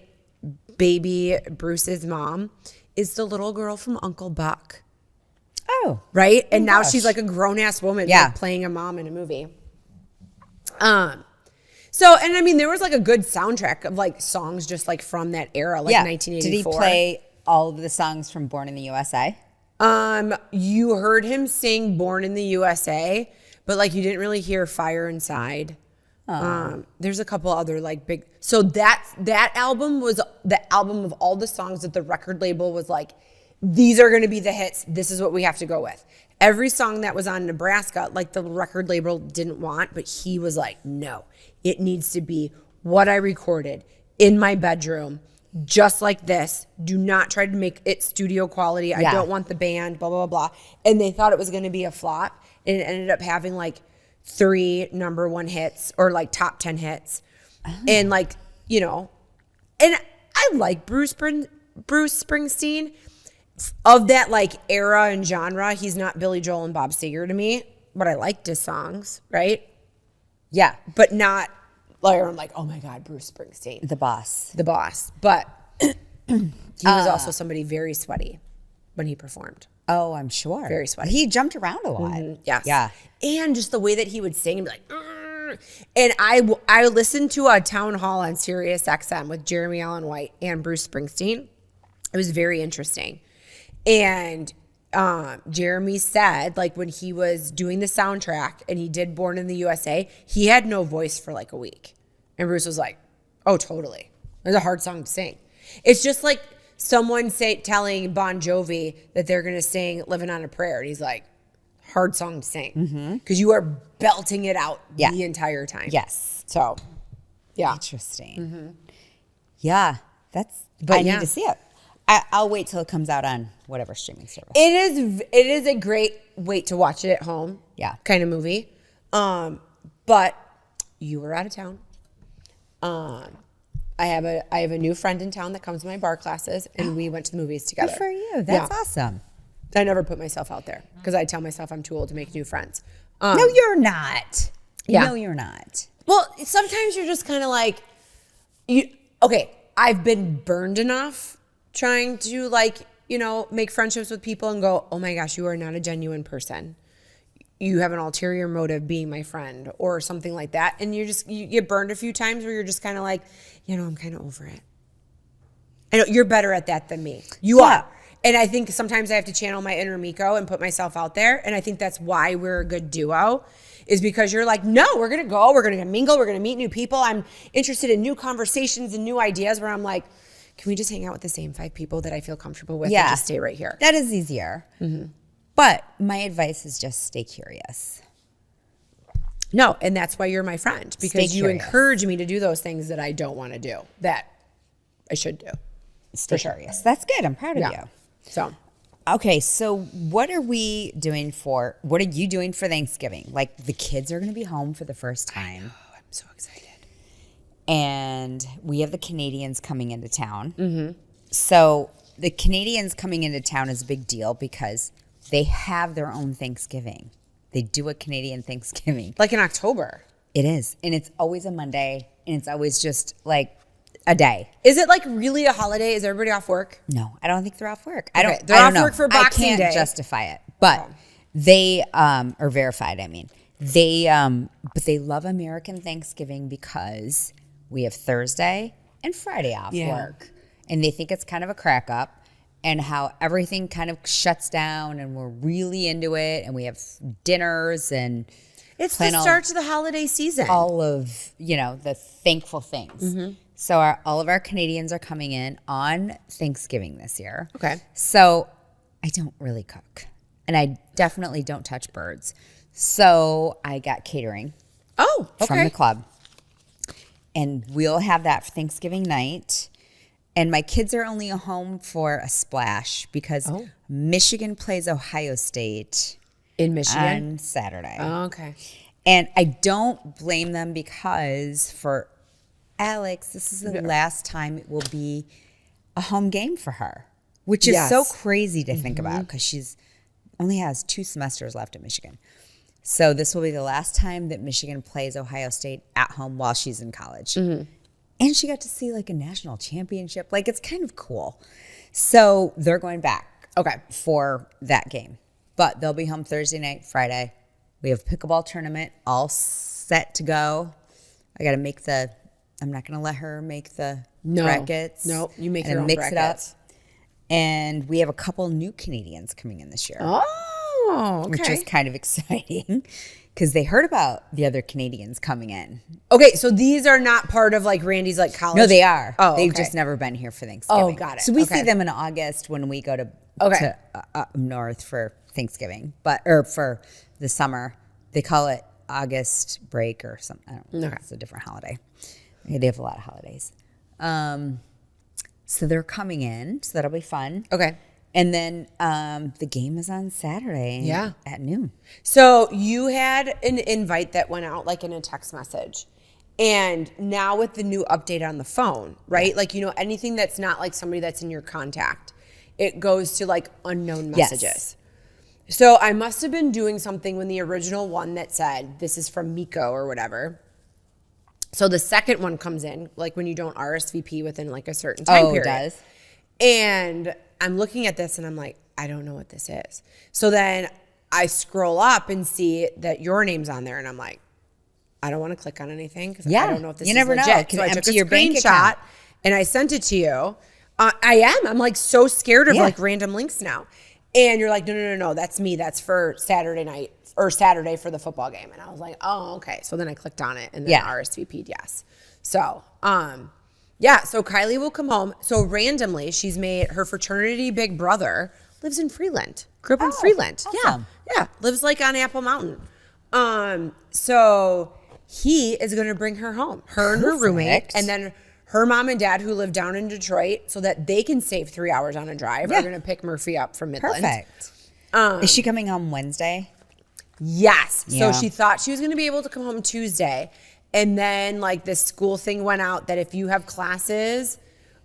baby Bruce's mom is the little girl from Uncle Buck. Oh. Right? And now gosh. she's like a grown-ass woman Yeah. like playing a mom in a movie. So, and I mean, there was like a good soundtrack of like songs just like from that era, like 1984. Did he play all of the songs from Born in the USA? You heard him sing Born in the USA, but like you didn't really hear Fire Inside. There's a couple other like big, so that album was the album of all the songs that the record label was like, these are going to be the hits. This is what we have to go with. Every song that was on Nebraska, like the record label didn't want, but he was like, no, it needs to be what I recorded in my bedroom, just like this. Do not try to make it studio quality. I don't want the band, blah, blah, blah, blah. And they thought it was going to be a flop. And it ended up having like 3 number 1 hits or like top 10 hits. And like, you know, and I like Bruce Springsteen. Of that like era and genre, he's not Billy Joel and Bob Seger to me, but I liked his songs, right? Yeah. But not like I'm like, oh my God, Bruce Springsteen, The Boss. the boss. But he was also somebody very sweaty when he performed. Oh, I'm sure. Very sweaty. He jumped around a lot. Yes. Yeah. And just the way that he would sing and be like, "Urgh." And I listened to a town hall on Sirius XM with Jeremy Allen White and Bruce Springsteen. It was very interesting. And Jeremy said, like, when he was doing the soundtrack and he did Born in the USA, he had no voice for like a week. And Bruce was like, oh, totally. It's a hard song to sing. It's just like someone telling Bon Jovi that they're going to sing Living on a Prayer. And he's like, hard song to sing. Because you are belting it out the entire time. Yes. So, yeah. Interesting. Yeah. But I need to see it. I'll wait till it comes out on whatever streaming service. It is a great wait to watch it at home. Yeah. Kind of movie. But you were out of town. I have a new friend in town that comes to my bar classes, and we went to the movies together. Good for you. That's awesome. I never put myself out there because I tell myself I'm too old to make new friends. No, you're not. Yeah. No, you're not. Well, sometimes you're just kind of like, okay, I've been burned enough trying to like, you know, make friendships with people and go, oh my gosh, you are not a genuine person. You have an ulterior motive being my friend or something like that. And you get burned a few times where you're just kind of like, you know, I'm kind of over it. I know you're better at that than me. You are. And I think sometimes I have to channel my inner Meko and put myself out there. And I think that's why we're a good duo, is because you're like, no, we're going to go, we're going to mingle, we're going to meet new people. I'm interested in new conversations and new ideas, where I'm like, can we just hang out with the same 5 people that I feel comfortable with and just stay right here? That is easier. But my advice is just stay curious. No, and that's why you're my friend, because Stay you curious. encourage me to do those things that I don't want to do, that I should do. Stay curious. That's good. I'm proud of you. So, Okay, so what are you doing for Thanksgiving? Like, the kids are going to be home for the first time. oh, I'm so excited. And we have the Canadians coming into town. So the Canadians coming into town is a big deal because they have their own Thanksgiving. They do a Canadian Thanksgiving. Like in October. It is. And it's always a Monday, and it's always just like a day. Is it like really a holiday? Is everybody off work? No, I don't think they're off work. Okay, I they're don't off know. work for Boxing I can't Day. justify it. But they are verified, I mean. But they love American Thanksgiving because we have Thursday and Friday off work. And they think it's kind of a crack up and how everything kind of shuts down and we're really into it and we have dinners and It's the start to the holiday season. all of, the thankful things. So all of our Canadians are coming in on Thanksgiving this year. Okay. So I don't really cook and I definitely don't touch birds. So I got catering Oh, okay. from the club. And we'll have that for Thanksgiving night. And my kids are only home for a splash because Michigan plays Ohio State In Michigan? on Saturday. Oh, okay. And I don't blame them because for Alex, this is the last time it will be a home game for her, which is so crazy to think about because she's only has 2 semesters left at Michigan. So this will be the last time that Michigan plays Ohio State at home while she's in college. And she got to see like a national championship. Like it's kind of cool. So they're going back for that game. But they'll be home Thursday night, Friday. We have pickleball tournament all set to go. I got to make I'm not going to let her make the brackets. No, you make and your own mix brackets. it up. And we have a couple new Canadians coming in this year. Oh, okay. Which is kind of exciting because they heard about the other Canadians coming in. Okay, so these are not part of like Randy's like college? No, they are. Oh, They've okay. just never been here for Thanksgiving. Oh, got it. So we Okay. see them in August when we go to up north for Thanksgiving, or for the summer. They call it August break or something. I don't know. Okay. It's a different holiday. They have a lot of holidays. So they're coming in, so that'll be fun. Okay. And then the game is on Saturday at noon. So you had an invite that went out like in a text message. And now with the new update on the phone, right? Like, anything that's not like somebody that's in your contact, it goes to like unknown messages. Yes. So I must have been doing something when the original one that said, this is from Meko or whatever. So the second one comes in, like when you don't RSVP within like a certain time period. It does? And I'm looking at this and I'm like, I don't know what this is. So then I scroll up and see that your name's on there and I'm like, I don't want to click on anything because I don't know if this you is never know. legit. It can So I took empty a your bank screenshot account. and I sent it to you. I'm like so scared of like random links now. And you're like, no, that's me. That's for Saturday night or Saturday for the football game. And I was like, oh, okay. So then I clicked on it and then RSVP'd yes. So, so Kylie will come home. So randomly, she's made her fraternity big brother lives in Freeland. Grew up in Freeland. Awesome. Yeah. Lives like on Apple Mountain. So he is going to bring her home, her and her roommate, Perfect. and then her mom and dad who live down in Detroit so that they can save 3 hours on a drive are going to pick Murphy up from Midland. Perfect. Is she coming home Wednesday? Yes. Yeah. So she thought she was going to be able to come home Tuesday. And then like this school thing went out that if you have classes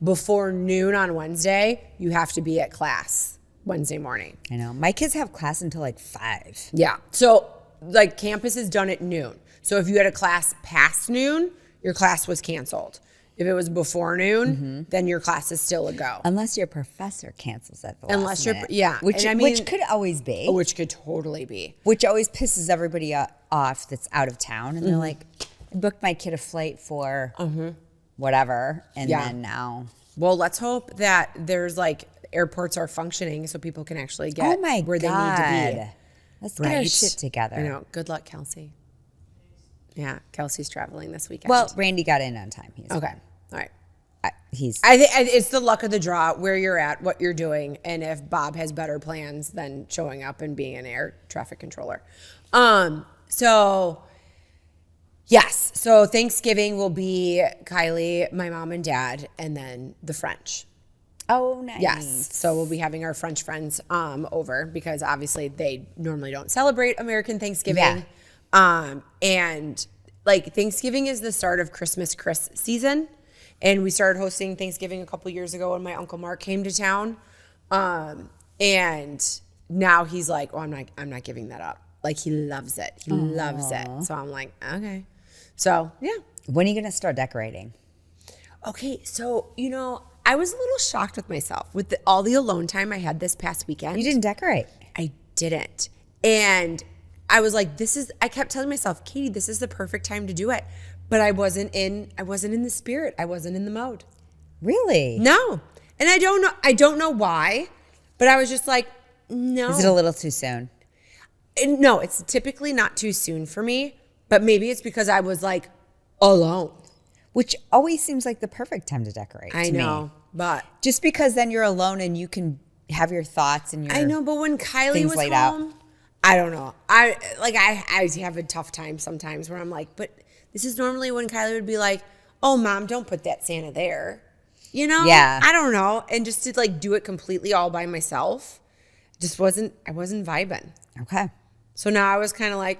before noon on Wednesday, you have to be at class Wednesday morning. I know. My kids have class until like 5. Yeah. So like campus is done at noon. So if you had a class past noon, your class was canceled. If it was before noon, then your class is still a go. Unless your professor cancels at the last minute. And I mean- which could always be. Which could totally be. Which always pisses everybody off that's out of town. And they're like, I booked my kid a flight for whatever. And then now. Well, let's hope that there's like airports are functioning so people can actually get where they need to be. Let's get our shit together. I know. Good luck, Kelsey. Yeah, Kelsey's traveling this weekend. Well, Randy got in on time. He's okay. All right. I think It's the luck of the draw, where you're at, what you're doing, and if Bob has better plans than showing up and being an air traffic controller. So yes, so Thanksgiving will be Kylie, my mom and dad, and then the French. Oh, nice. Yes, so we'll be having our French friends over because obviously they normally don't celebrate American Thanksgiving. And like Thanksgiving is the start of Christmas season. And we started hosting Thanksgiving a couple years ago when my Uncle Mark came to town. And now he's like, oh, I'm not giving that up. Like he loves it. He loves it. So I'm like, okay. So yeah. When are you going to start decorating? Okay. So, I was a little shocked with myself with all the alone time I had this past weekend. You didn't decorate. I didn't. And I was like, I kept telling myself, Katie, this is the perfect time to do it. But I wasn't in the spirit. I wasn't in the mode. Really? No. And I don't know why, but I was just like, no. Is it a little too soon? No, it's typically not too soon for me, but maybe it's because I was like alone. Which always seems like the perfect time to decorate. I to know, me. but Just because then you're alone and you can have your thoughts and your I know, but when Kylie things was laid home, out. I don't know. I have a tough time sometimes where I'm like, but this is normally when Kylie would be like, "Oh, Mom, don't put that Santa there." You know? Yeah. I don't know. And just to like do it completely all by myself, I wasn't vibing. Okay. So now I was kind of like,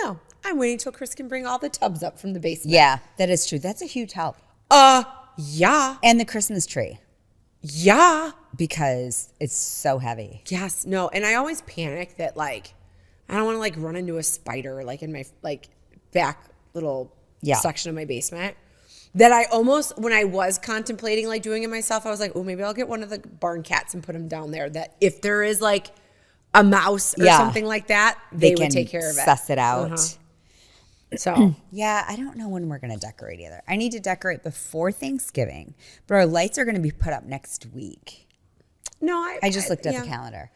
no, I'm waiting till Chris can bring all the tubs up from the basement. Yeah, that is true. That's a huge help. Yeah. And the Christmas tree. Yeah. Because it's so heavy. Yes. No. And I always panic that like, I don't want to like run into a spider like in my like back little section of my basement. That I almost, when I was contemplating like doing it myself, I was like, oh, maybe I'll get one of the barn cats and put them down there. That if there is like a mouse or something like that, they would take care of it. Suss it out. So Yeah, I don't know when we're going to decorate either. I need to decorate before Thanksgiving, but our lights are going to be put up next week. no, I just looked at the calendar.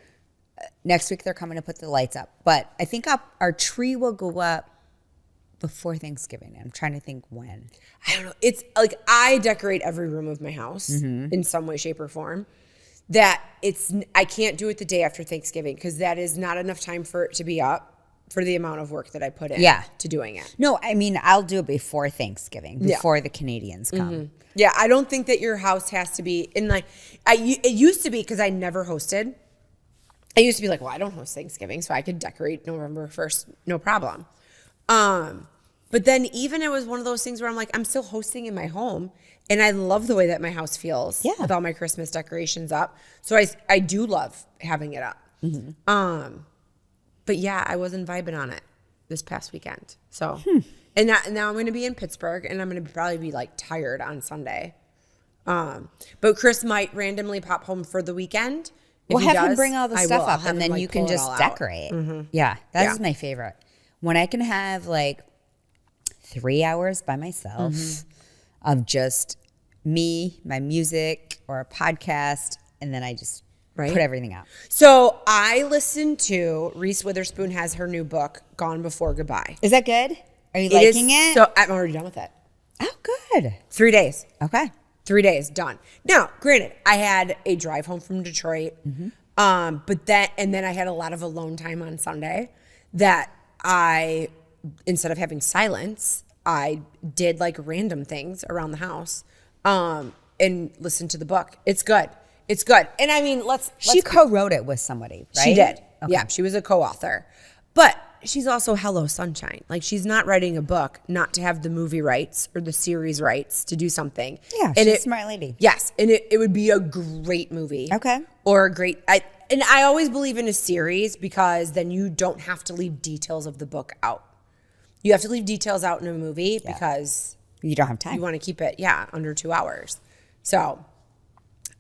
Next week they're coming to put the lights up, but I think our tree will go up before Thanksgiving. I'm trying to think when. I don't know. It's like I decorate every room of my house in some way, shape, or form. That I can't do it the day after Thanksgiving because that is not enough time for it to be up for the amount of work that I put in to doing it. No, I mean, I'll do it before Thanksgiving, before the Canadians come. Yeah, I don't think that your house has to be in like it used to be because I never hosted. I used to be like, well, I don't host Thanksgiving, so I could decorate November 1st, no problem. But then even it was one of those things where I'm like, I'm still hosting in my home, and I love the way that my house feels with all my Christmas decorations up. So I do love having it up. But yeah, I wasn't vibing on it this past weekend. So, and now I'm going to be in Pittsburgh, and I'm going to probably be like tired on Sunday. But Chris might randomly pop home for the weekend. We'll If he have him does, bring all the I stuff will. up, Have and him, then like, you can pull it just all out. decorate. Yeah, that is my favorite. When I can have like 3 hours by myself of just me, my music, or a podcast, and then I just put everything out. So I listened to Reese Witherspoon has her new book, Gone Before Goodbye. Is that good? Are you liking it? So I'm already done with it. Oh, good. 3 days. Okay. 3 days done. Now, granted, I had a drive home from Detroit, but then I had a lot of alone time on Sunday. That I, instead of having silence, I did like random things around the house, and listened to the book. It's good. It's good. And I mean, She co-wrote it with somebody, right? She did. Okay. Yeah, she was a co-author. But she's also Hello Sunshine. Like, she's not writing a book not to have the movie rights or the series rights to do something. Yeah, she's a smart lady. Yes, and it would be a great movie. Okay. Or a great... I always believe in a series because then you don't have to leave details of the book out. You have to leave details out in a movie because... You don't have time. You want to keep it, under 2 hours. So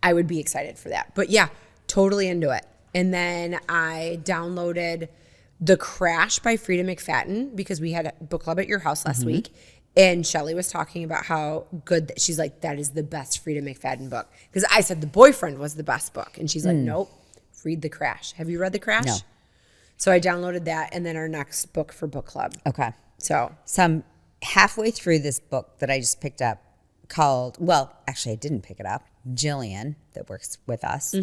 I would be excited for that. But yeah, totally into it. And then I downloaded The Crash by Frida McFadden because we had a book club at your house last week. And Shelly was talking about how good, she's like, that is the best Frida McFadden book. Because I said The Boyfriend was the best book. And she's like, nope, read The Crash. Have you read The Crash? No. So I downloaded that and then our next book for book club. Okay. So I'm halfway through this book that I just picked up called, well, actually I didn't pick it up. Jillian, that works with us,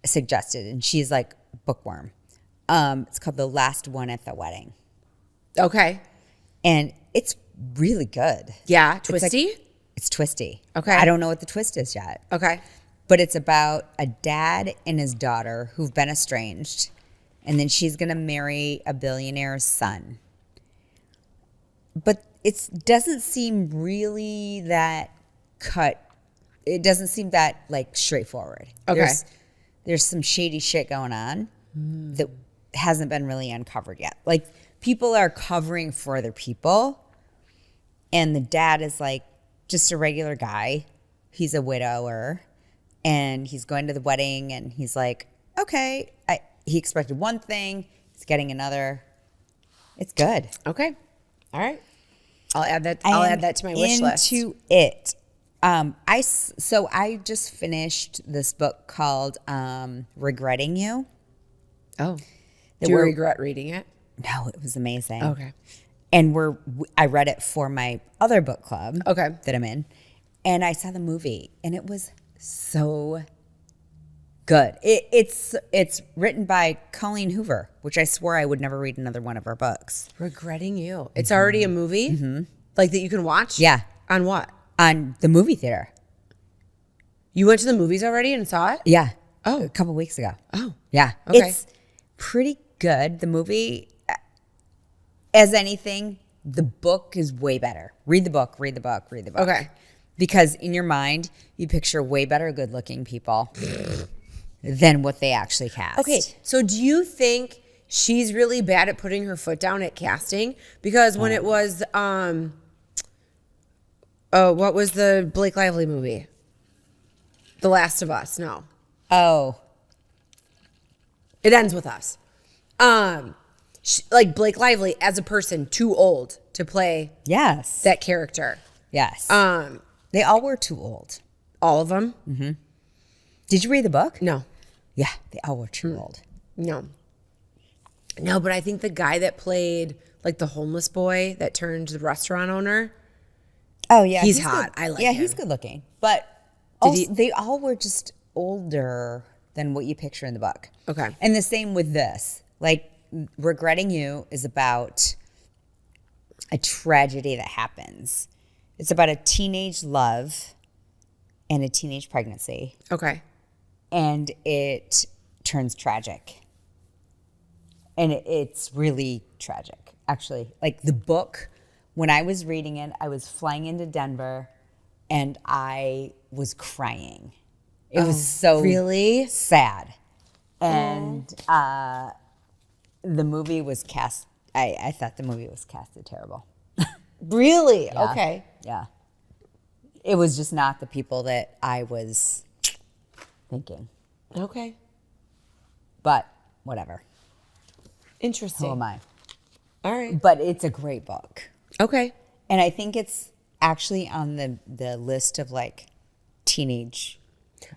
suggested, and she's like bookworm. It's called The Last One at the Wedding. Okay. And it's really good. Yeah, twisty? It's twisty. Okay. I don't know what the twist is yet. Okay. But it's about a dad and his daughter who've been estranged, and then she's going to marry a billionaire's son. But it doesn't seem really that it doesn't seem that like straightforward. Okay. There's some shady shit going on that hasn't been really uncovered yet. Like, people are covering for other people, and the dad is like just a regular guy. He's a widower, and he's going to the wedding, and he's like, okay, he expected one thing, he's getting another. It's good. Okay. All right. I'll add that to my wish list. Into it. I just finished this book called Regretting You. Oh. Do you regret reading it? No, it was amazing. Okay. And I read it for my other book club that I'm in. And I saw the movie and it was so good. It's written by Colleen Hoover, which I swore I would never read another one of her books. Regretting You. It's already a movie? Mm-hmm. Like that you can watch? Yeah. On what? On the movie theater. You went to the movies already and saw it? Yeah. Oh. A couple weeks ago. Oh. Yeah. Okay. It's pretty good. The movie, as anything, the book is way better. Read the book. Okay. Because in your mind, you picture way better good-looking people than what they actually cast. Okay, so do you think she's really bad at putting her foot down at casting? Because when it was, what was the Blake Lively movie? The Last of Us, no. Oh. It Ends With Us. Like Blake Lively as a person, too old to play Yes. that character. Yes. They all were too old. All of them? Mm-hmm. Did you read the book? No. Yeah, they all were too old. No. No, but I think the guy that played like the homeless boy that turned the restaurant owner. Oh, yeah. He's hot. Good. I like him. Yeah, him. he's good looking. But they all were just older than what you picture in the book. Okay. And the same with this. Like, Regretting You is about a tragedy that happens. It's about a teenage love and a teenage pregnancy. Okay. And it turns tragic. And it's really tragic, actually. Like the book, when I was reading it, I was flying into Denver and I was crying. It was so really sad. And the movie was cast, I thought the movie was casted terrible. Really? Yeah. Okay. Yeah. It was just not the people that I was thinking. Okay. But whatever. Interesting. Who am I? All right. But it's a great book. Okay. And I think it's actually on the list of like teenage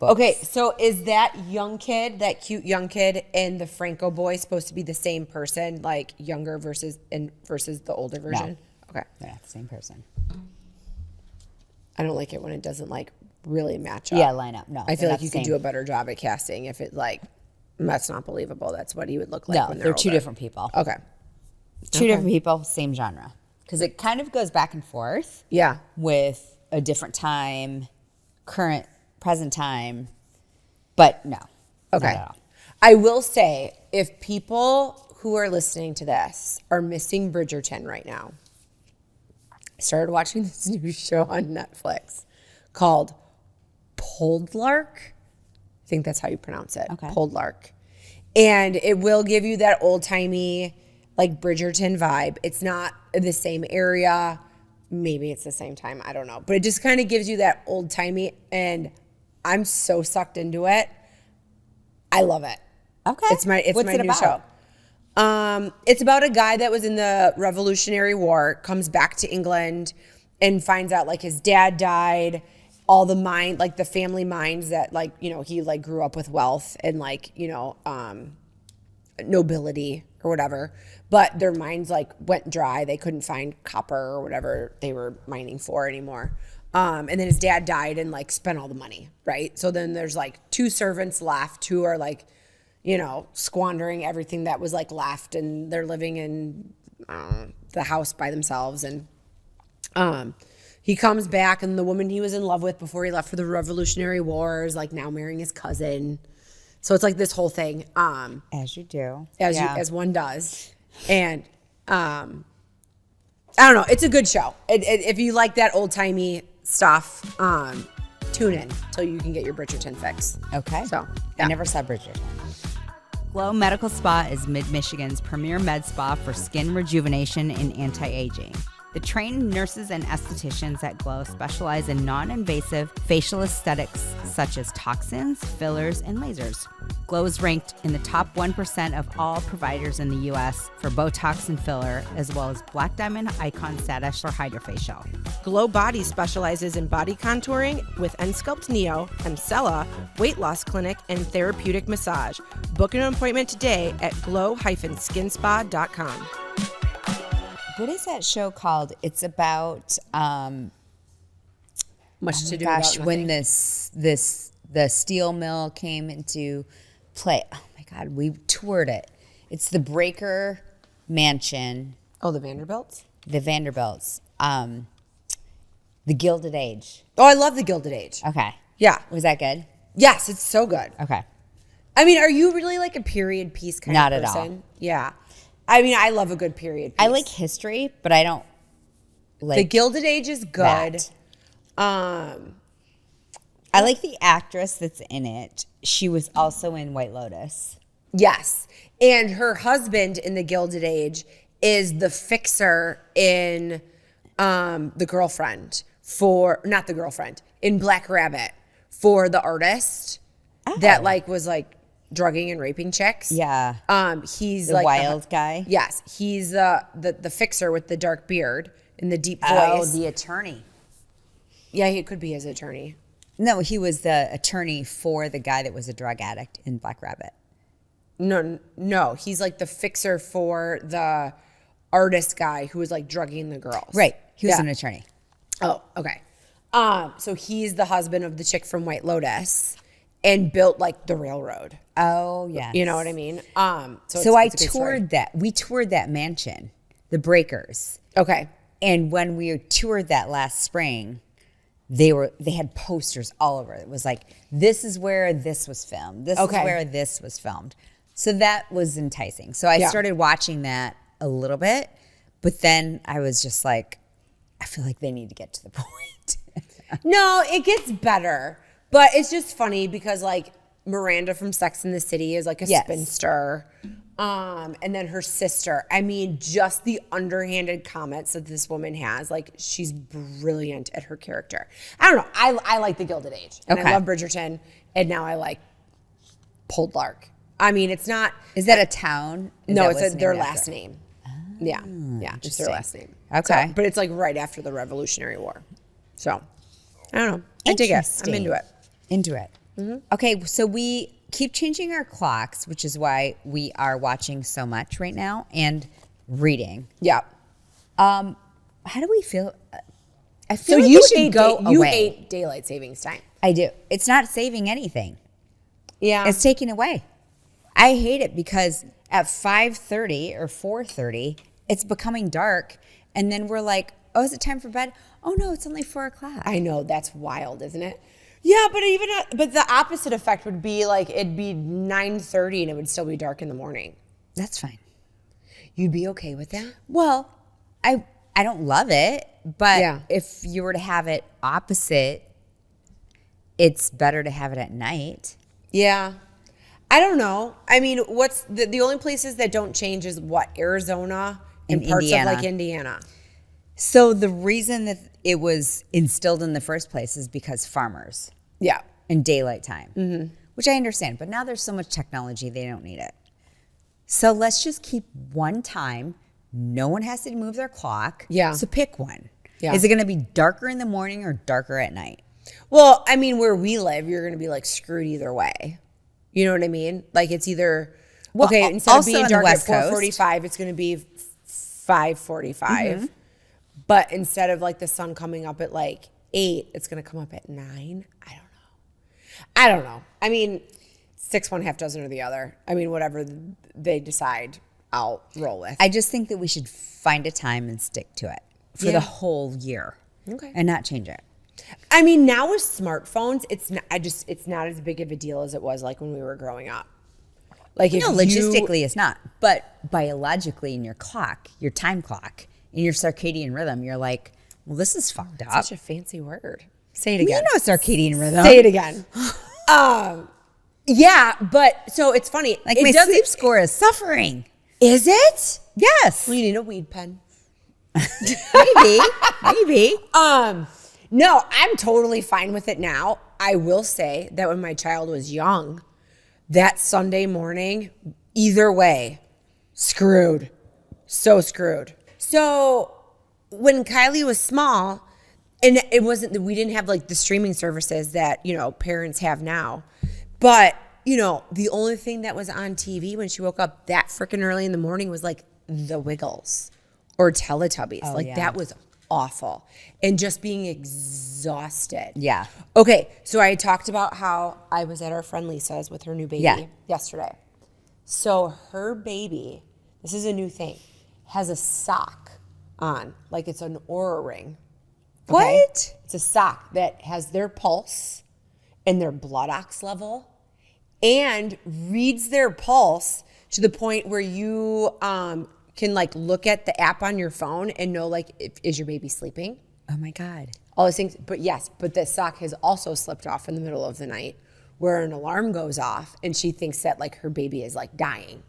books. Okay, so is that young kid, that cute young kid, and the Franco boy supposed to be the same person, like younger versus the older version? Okay. They're not the same person. I don't like it when it doesn't like really match up. Yeah, line up. No. I feel they're like not you the could same. do a better job at casting if it like that's not believable. That's what he would look like No, when they're two older. different people. Okay. Two different people, same genre. Because it kind of goes back and forth. Yeah. With a different time, present time, but no. Okay. Not at all. I will say, if people who are listening to this are missing Bridgerton right now, I started watching this new show on Netflix called Poldlark. I think that's how you pronounce it. Okay. Poldlark. And it will give you that old-timey, like Bridgerton vibe. It's not the same area. Maybe it's the same time. I don't know. But it just kind of gives you that old-timey, and I'm so sucked into it. I love it. Okay. It's my What's it new about? show. It's about a guy that was in the Revolutionary War, comes back to England and finds out like his dad died, all the the family mines that like, you know, he like grew up with wealth and like, you know, nobility or whatever, but their mines like went dry. They couldn't find copper or whatever they were mining for anymore. And then his dad died and like spent all the money, right? So then there's like two servants left who are like, you know, squandering everything that was like left, and they're living in the house by themselves. And he comes back, and the woman he was in love with before he left for the Revolutionary War is like now marrying his cousin. So it's like this whole thing. As you do. As one does. And I don't know. It's a good show. If you like that old timey stuff, tune in till you can get your Bridgerton fix. Okay. So yeah. I never saw Bridgerton. Glow Medical Spa is Mid-Michigan's premier med spa for skin rejuvenation and anti-aging. The trained nurses and estheticians at Glow specialize in non-invasive facial aesthetics such as toxins, fillers, and lasers. Glow is ranked in the top 1% of all providers in the U.S. for Botox and filler, as well as Black Diamond Icon status for Hydrofacial. Glow Body specializes in body contouring with Ensculpt Neo, Emcella, Weight Loss Clinic, and Therapeutic Massage. Book an appointment today at glow-skinspa.com. What is that show called? It's about Much to do gosh, about when nothing. the steel mill came into play. Oh my God, we toured it. It's the Breaker Mansion, Oh, the Vanderbilts? the Vanderbilts, the Gilded Age. Oh, I love the Gilded Age. Okay, Yeah. was that good? Yes, it's so good. Okay, I mean, are you really like a period piece kind Not of at all. person? Yeah. I mean, I love a good period piece. I like history, but I don't like The Gilded Age is good. that. I like the actress that's in it. She was also in White Lotus. Yes. And her husband in the Gilded Age is the fixer in The Girlfriend not The Girlfriend, in Black Rabbit for the artist that like was like drugging and raping chicks. Yeah. He's The like wild guy? Yes. He's the fixer with the dark beard and the deep voice. Oh, the attorney. Yeah, he could be his attorney. No, he was the attorney for the guy that was a drug addict in Black Rabbit. No, he's like the fixer for the artist guy who was like drugging the girls. Right. He was Yeah. an attorney. Oh, okay. So he's the husband of the chick from White Lotus and built like the railroad. Oh, yeah. You know what I mean? So I it's a good story. toured that. We toured that mansion, the Breakers. Okay. And when we toured that last spring, they had posters all over. It was like, this is where this was filmed. This Okay. is where this was filmed. So that was enticing. So I Yeah. started watching that a little bit, but then I was just like, I feel like they need to get to the point. No, it gets better. But it's just funny because like Miranda from Sex and the City is like a Yes. spinster. And then her sister. I mean, just the underhanded comments that this woman has, like she's brilliant at her character. I don't know. I like the Gilded Age. And Okay. I love Bridgerton. And now I like Poldlark. I mean, it's not. Is that a town? Is No, that it's what's their named last after? name. Yeah, it's their interesting. last name. Okay. So, but it's like right after the Revolutionary War. So, I don't know. I dig it. I'm Interesting. into it. Into it. Okay, so we keep changing our clocks, which is why we are watching so much right now and reading. Yeah. How do we feel? I So feel like you we should hate go you away. hate daylight savings time. I do. It's not saving anything. Yeah. It's taking away. I hate it because at 5:30 or 4:30, it's becoming dark, and then we're like, "Oh, is it time for bed?" Oh no, it's only 4 o'clock. I know that's wild, isn't it? Yeah, but the opposite effect would be like it'd be 9:30 and it would still be dark in the morning. That's fine. You'd be okay with that? Well, I don't love it, but Yeah. if you were to have it opposite, it's better to have it at night. Yeah. I don't know. I mean, what's the only places that don't change is what? Arizona and And parts Indiana. of like Indiana. So the reason that it was instilled in the first place is because farmers Yeah. and daylight time, which I understand. But now there's so much technology, they don't need it. So let's just keep one time. No one has to move their clock. Yeah. So pick one. Yeah. Is it going to be darker in the morning or darker at night? Well, I mean, where we live, you're going to be like screwed either way. You know what I mean? Like it's either Well, okay. Instead of also being on the dark at West Coast. 4:45, it's going to be 5:45. But instead of like the sun coming up at like 8, it's going to come up at 9. I don't know. I mean, 6 1 half dozen or the other. I mean, whatever they decide, I'll roll with. I just think that we should find a time and stick to it for Yeah. the whole year. Okay. And not change it. I mean, now with smartphones, it's not as big of a deal as it was like when we were growing up. Like if No, you- logistically it's not. But biologically in your clock, your time clock, in your circadian rhythm, you're like, well, this is fucked up. such a fancy word. Say it You again. know circadian rhythm. Say it again. Yeah, but so it's funny. Like it my doesn't- sleep score is suffering. Is it? Yes. Well, you need a weed pen. Maybe. No, I'm totally fine with it now. I will say that when my child was young, that Sunday morning, either way, screwed. So screwed. So when Kylie was small, and it wasn't, we didn't have like the streaming services that, parents have now. But, the only thing that was on TV when she woke up that freaking early in the morning was like The Wiggles or Teletubbies. That was awful. And just being exhausted. Yeah. Okay, so I talked about how I was at our friend Lisa's with her new baby yesterday. So her baby, this is a new thing, has a sock on, like it's an Oura ring. Okay? What? It's a sock that has their pulse and their blood ox level and reads their pulse to the point where you can like look at the app on your phone and know like, is your baby sleeping? Oh my God. All those things. But yes, but the sock has also slipped off in the middle of the night where an alarm goes off and she thinks that like her baby is like dying.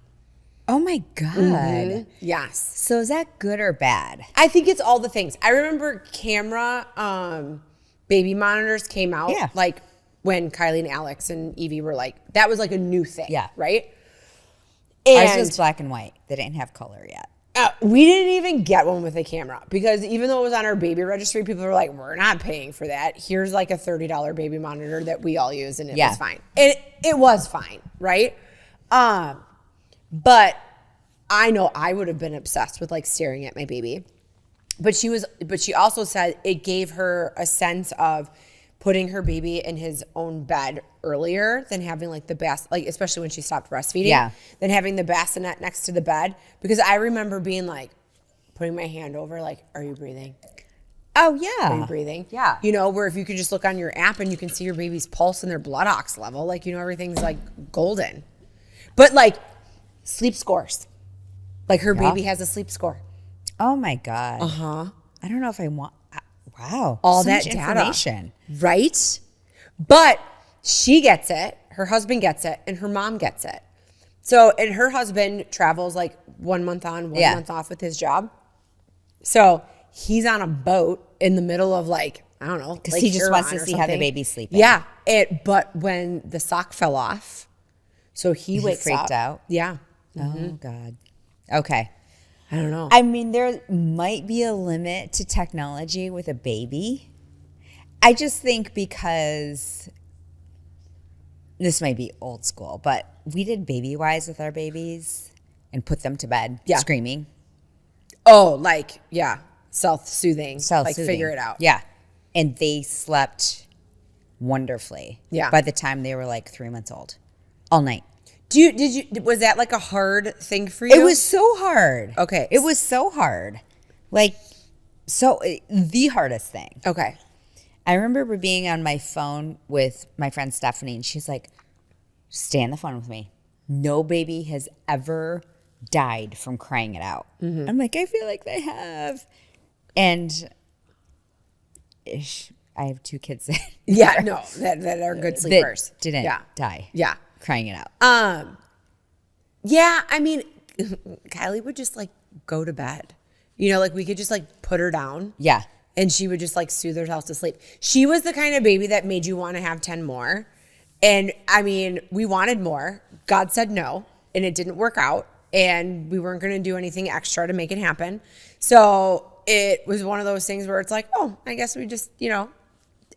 Oh my God. Yes. So is that good or bad? I think it's all the things. I remember camera baby monitors came out like when Kylie and Alex and Evie were like, that was like a new thing. Yeah. Right? Ours And was black and white. They didn't have color yet. we didn't even get one with a camera because even though it was on our baby registry, people were like, we're not paying for that. Here's like a $30 baby monitor that we all use and it was fine. And it was fine, right? But I know I would have been obsessed with like staring at my baby. But she also said it gave her a sense of putting her baby in his own bed earlier than having like the like especially when she stopped breastfeeding, than having the bassinet next to the bed. Because I remember being like, putting my hand over like, are you breathing? Oh yeah. Are you breathing? Yeah. Where if you could just look on your app and you can see your baby's pulse and their blood ox level, like, everything's like golden. But like sleep scores. Like her baby has a sleep score. Oh my God. Uh-huh. I don't know if I want. Wow. All so that much data. information. Right? But she gets it, her husband gets it, and her mom gets it. So, and her husband travels like 1 month on, 1 month off with his job. So he's on a boat in the middle of like, I don't know. Because Lake he just wants to Huron or see how the something. baby's sleeping. Yeah. But when the sock fell off, so he wakes freaked up. out? Yeah. Oh God. Okay. I don't know. I mean, there might be a limit to technology with a baby. I just think because this might be old school, but we did baby wise with our babies and put them to bed screaming. Oh, like, self-soothing. Like Self-soothing. figure it out. Yeah. And they slept wonderfully. Yeah. By the time they were like 3 months old. All night. Was that like a hard thing for you? It was so hard. Okay. It was so hard. Like, the hardest thing. Okay. I remember being on my phone with my friend Stephanie, and she's like, stay on the phone with me. No baby has ever died from crying it out. Mm-hmm. I'm like, I feel like they have. And I have 2 kids that that are good sleepers. that didn't die. Yeah. Crying it out. Yeah, I mean, Kylie would just like go to bed. Like we could just like put her down. Yeah. And she would just like soothe herself to sleep. She was the kind of baby that made you want to have 10 more. And I mean, we wanted more. God said no, and it didn't work out. And we weren't going to do anything extra to make it happen. So it was one of those things where it's like, oh, I guess we just,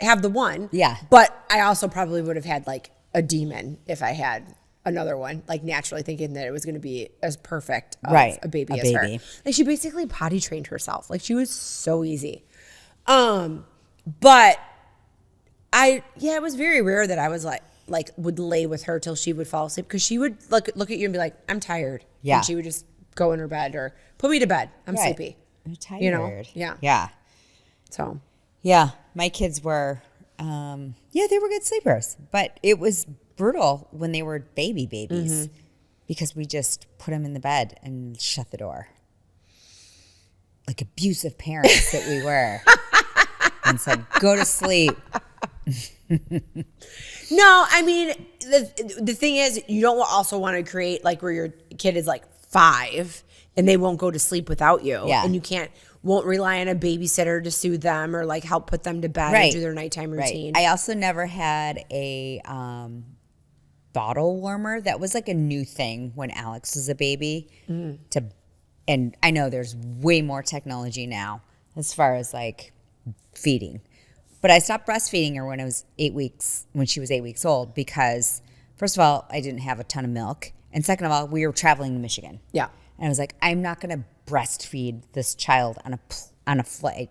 have the one. Yeah. But I also probably would have had like a demon if I had another one, like naturally thinking that it was going to be as perfect of a baby as her. Like she basically potty trained herself. Like she was so easy. But it was very rare that I was like would lay with her till she would fall asleep because she would look at you and be like, I'm tired. Yeah. And she would just go in her bed or put me to bed. I'm sleepy. I'm tired. Yeah. Yeah. So. Yeah. My kids were, they were good sleepers, but it was brutal when they were babies because we just put them in the bed and shut the door. Like abusive parents that we were. And said, go to sleep. No, I mean, the thing is, you don't also want to create like where your kid is like 5 and they won't go to sleep without you. Yeah. And you can't, won't rely on a babysitter to soothe them or like help put them to bed and do their nighttime routine. I also never had a bottle warmer. That was like a new thing when Alex was a baby. And I know there's way more technology now as far as like feeding. But I stopped breastfeeding her when she was 8 weeks old because, first of all, I didn't have a ton of milk. And second of all, we were traveling to Michigan. Yeah. And I was like, I'm not going to breastfeed this child on a flight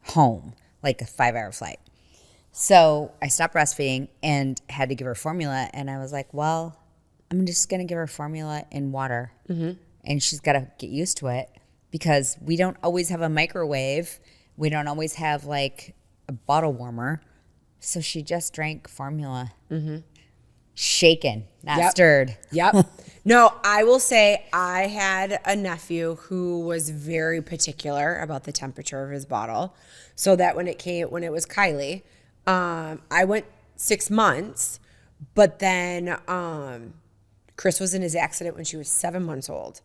home, like a 5-hour flight. So I stopped breastfeeding and had to give her formula. And I was like, well, I'm just going to give her formula in water. And she's got to get used to it because we don't always have a microwave. We don't always have like a bottle warmer. So she just drank formula. Shaken, not stirred. Yep. No, I will say I had a nephew who was very particular about the temperature of his bottle. So that when it was Kylie, I went 6 months, but then Chris was in his accident when she was 7 months old.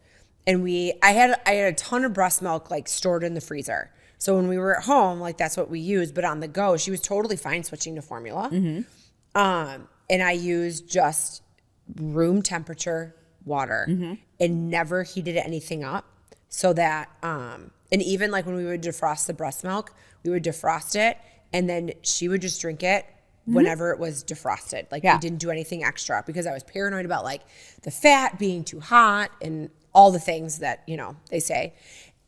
And I had a ton of breast milk like stored in the freezer. So when we were at home, like that's what we used. But on the go, she was totally fine switching to formula. And I used just room temperature water and never heated anything up. So that, and even like when we would defrost the breast milk, we would defrost it and then she would just drink it whenever it was defrosted. Like we didn't do anything extra because I was paranoid about like the fat being too hot and all the things that, they say.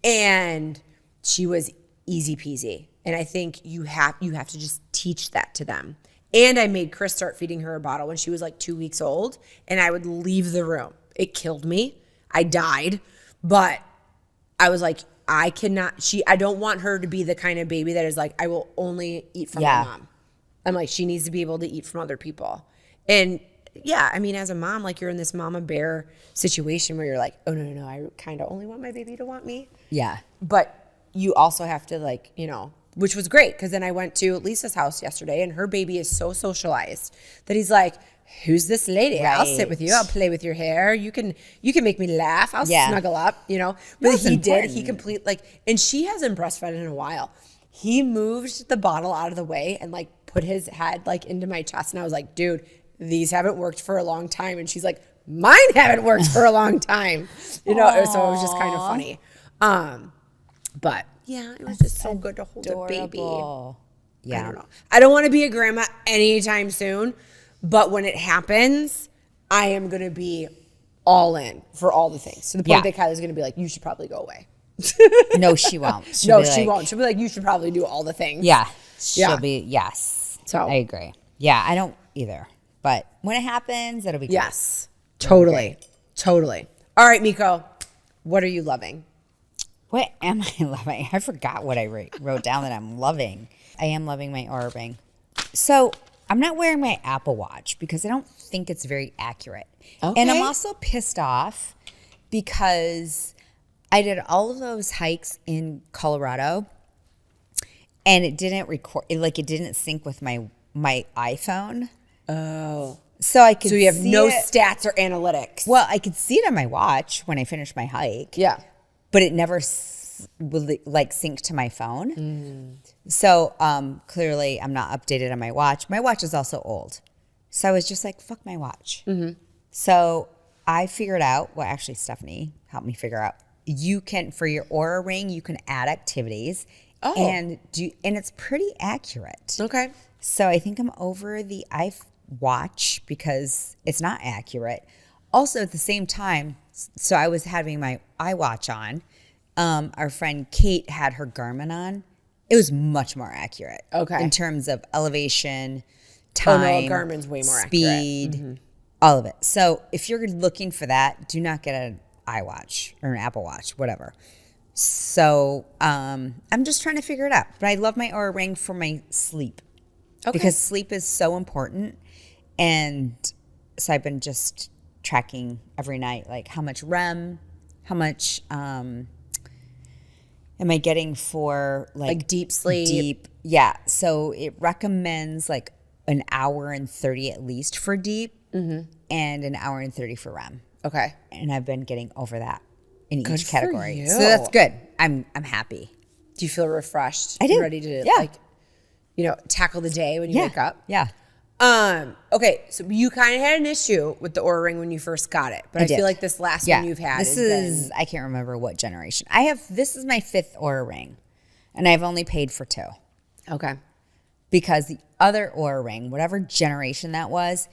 And she was easy peasy. And I think you have to just teach that to them. And I made Chris start feeding her a bottle when she was like 2 weeks old. And I would leave the room. It killed me. I died. But I was like, I don't want her to be the kind of baby that is like, I will only eat from my mom. I'm like, she needs to be able to eat from other people. And yeah, I mean, as a mom, like you're in this mama bear situation where you're like, oh, no, I kind of only want my baby to want me. Yeah. But you also have to like, which was great because then I went to Lisa's house yesterday and her baby is so socialized that he's like, who's this lady? I'll sit with you. I'll play with your hair. You can make me laugh. I'll snuggle up, But That's he important. And she hasn't breastfed in a while. He moved the bottle out of the way and like put his head like into my chest. And I was like, dude, these haven't worked for a long time. And she's like, mine haven't worked for a long time. So it was just kind of funny. But yeah, it was just so good to hold a baby. Yeah. I don't know. I don't want to be a grandma anytime soon, but when it happens, I am going to be all in for all the things. To the point that Kylie's going to be like, you should probably go away. No, she won't. She won't. She'll be like, you should probably do all the things. Yeah. She'll be, yes. So I agree. Yeah, I don't either. But when it happens, it'll be great. Yes. Totally. All right, Meko, what are you loving? What am I loving? I forgot what I wrote down that I'm loving. I am loving my Oura Ring. So I'm not wearing my Apple Watch because I don't think it's very accurate. Okay. And I'm also pissed off because I did all of those hikes in Colorado and it didn't record, it didn't sync with my iPhone. Oh. So I could So you have see no it. stats or analytics. Well, I could see it on my watch when I finished my hike. Yeah. But it never would sync to my phone. So clearly I'm not updated on my watch. My watch is also old. So I was just like, fuck my watch. So I figured out, well, actually Stephanie helped me figure out, you can, for your Oura Ring, you can add activities and it's pretty accurate. Okay. So I think I'm over the iWatch because it's not accurate. Also at the same time, so I was having my iWatch on. Our friend Kate had her Garmin on. It was much more accurate. Okay. In terms of elevation, time, Garmin's way more speed, all of it. So if you're looking for that, do not get an iWatch or an Apple Watch, whatever. So I'm just trying to figure it out. But I love my Oura Ring for my sleep. Okay. Because sleep is so important. And so I've been just tracking every night, like how much REM, how much am I getting for Like deep sleep? Deep, yeah. So it recommends like an hour and 30 at least for deep and an hour and 30 for REM. Okay. And I've been getting over that in Good each for category. you. So that's good. I'm happy. Do you feel refreshed? I do. Ready to Yeah. tackle the day when you wake up? Yeah. Okay, so you kind of had an issue with the Oura Ring when you first got it, but I did. feel like this last Yeah. one you've had This has is I can't remember what generation. This is my 5th Oura Ring, and I've only paid for 2 been okay. because the other Oura Ring, whatever generation that was,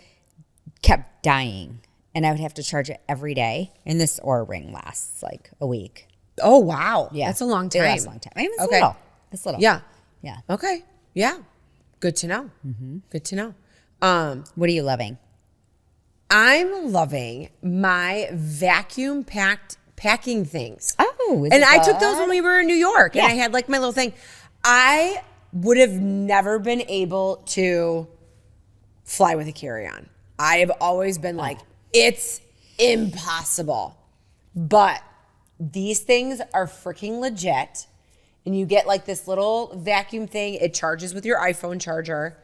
kept dying, and I would have to charge it every day. And this Oura Ring lasts like a week. Oh wow, Yeah, that's a long time. It lasts a long time. I mean, it's Okay. little. It's little. Yeah. Yeah. Okay. Yeah. Good to know. Good to know. What are you loving? I'm loving my vacuum packing things. Oh, is and it I took those good? when we were in New York, and Yeah. I had like my little thing. I would have never been able to fly with a carry-on. I have always been like, it's impossible. But these things are freaking legit. And you get like this little vacuum thing. It charges with your iPhone charger.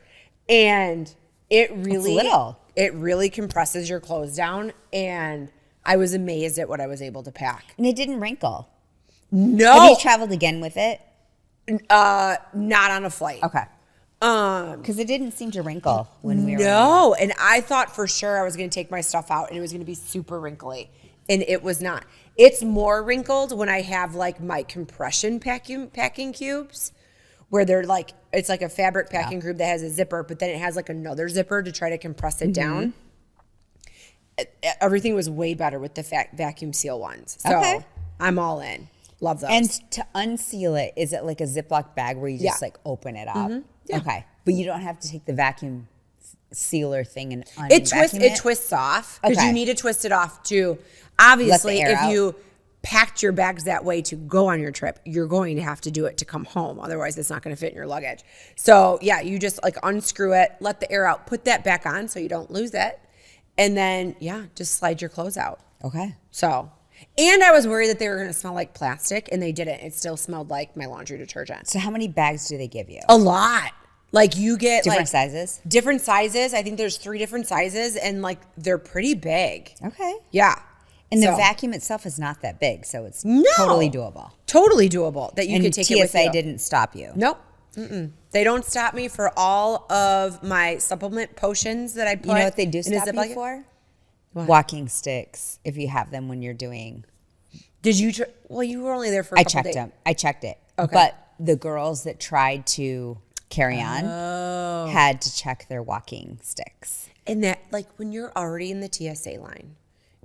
And it really compresses your clothes down. And I was amazed at what I was able to pack. And it didn't wrinkle. No. Have you traveled again with it? Not on a flight. Okay. Because it didn't seem to wrinkle when we were. No, and I thought for sure I was going to take my stuff out and it was going to be super wrinkly, and it was not. It's more wrinkled when I have like my compression packing cubes, where they're like, it's like a fabric packing cube that has a zipper, but then it has like another zipper to try to compress it down. Everything was way better with the vacuum seal ones. So Okay. I'm all in. Love those. And to unseal it, is it like a Ziploc bag where you just Yeah. like open it up? Yeah. Okay. But you don't have to take the vacuum sealer thing and It unvacuum twists off because Okay. you need to twist it off too. Obviously, air if out. you packed your bags that way to go on your trip, you're going to have to do it to come home. Otherwise, it's not going to fit in your luggage. So yeah, you just like unscrew it, let the air out, put that back on so you don't lose it, and then just slide your clothes out. Okay. So, and I was worried that they were going to smell like plastic, and they didn't. It still smelled like my laundry detergent. So how many bags do they give you? A lot. Like you get Different like sizes? Different sizes. I think there's 3 different sizes, and like they're pretty big. Okay. Yeah. And the So, vacuum itself is not that big, so it's No. totally doable. totally doable that you And could take it with TSA you. didn't stop you. Nope. They don't stop me for all of my supplement potions that I put. You know what they do in a stop Ziploc. you for? What? Walking sticks, if you have them when you're doing. Did you? Well, you were only there for a I couple checked days. them. I checked it. Okay. But the girls that tried to carry on had to check their walking sticks. And that, like, when you're already in the TSA line,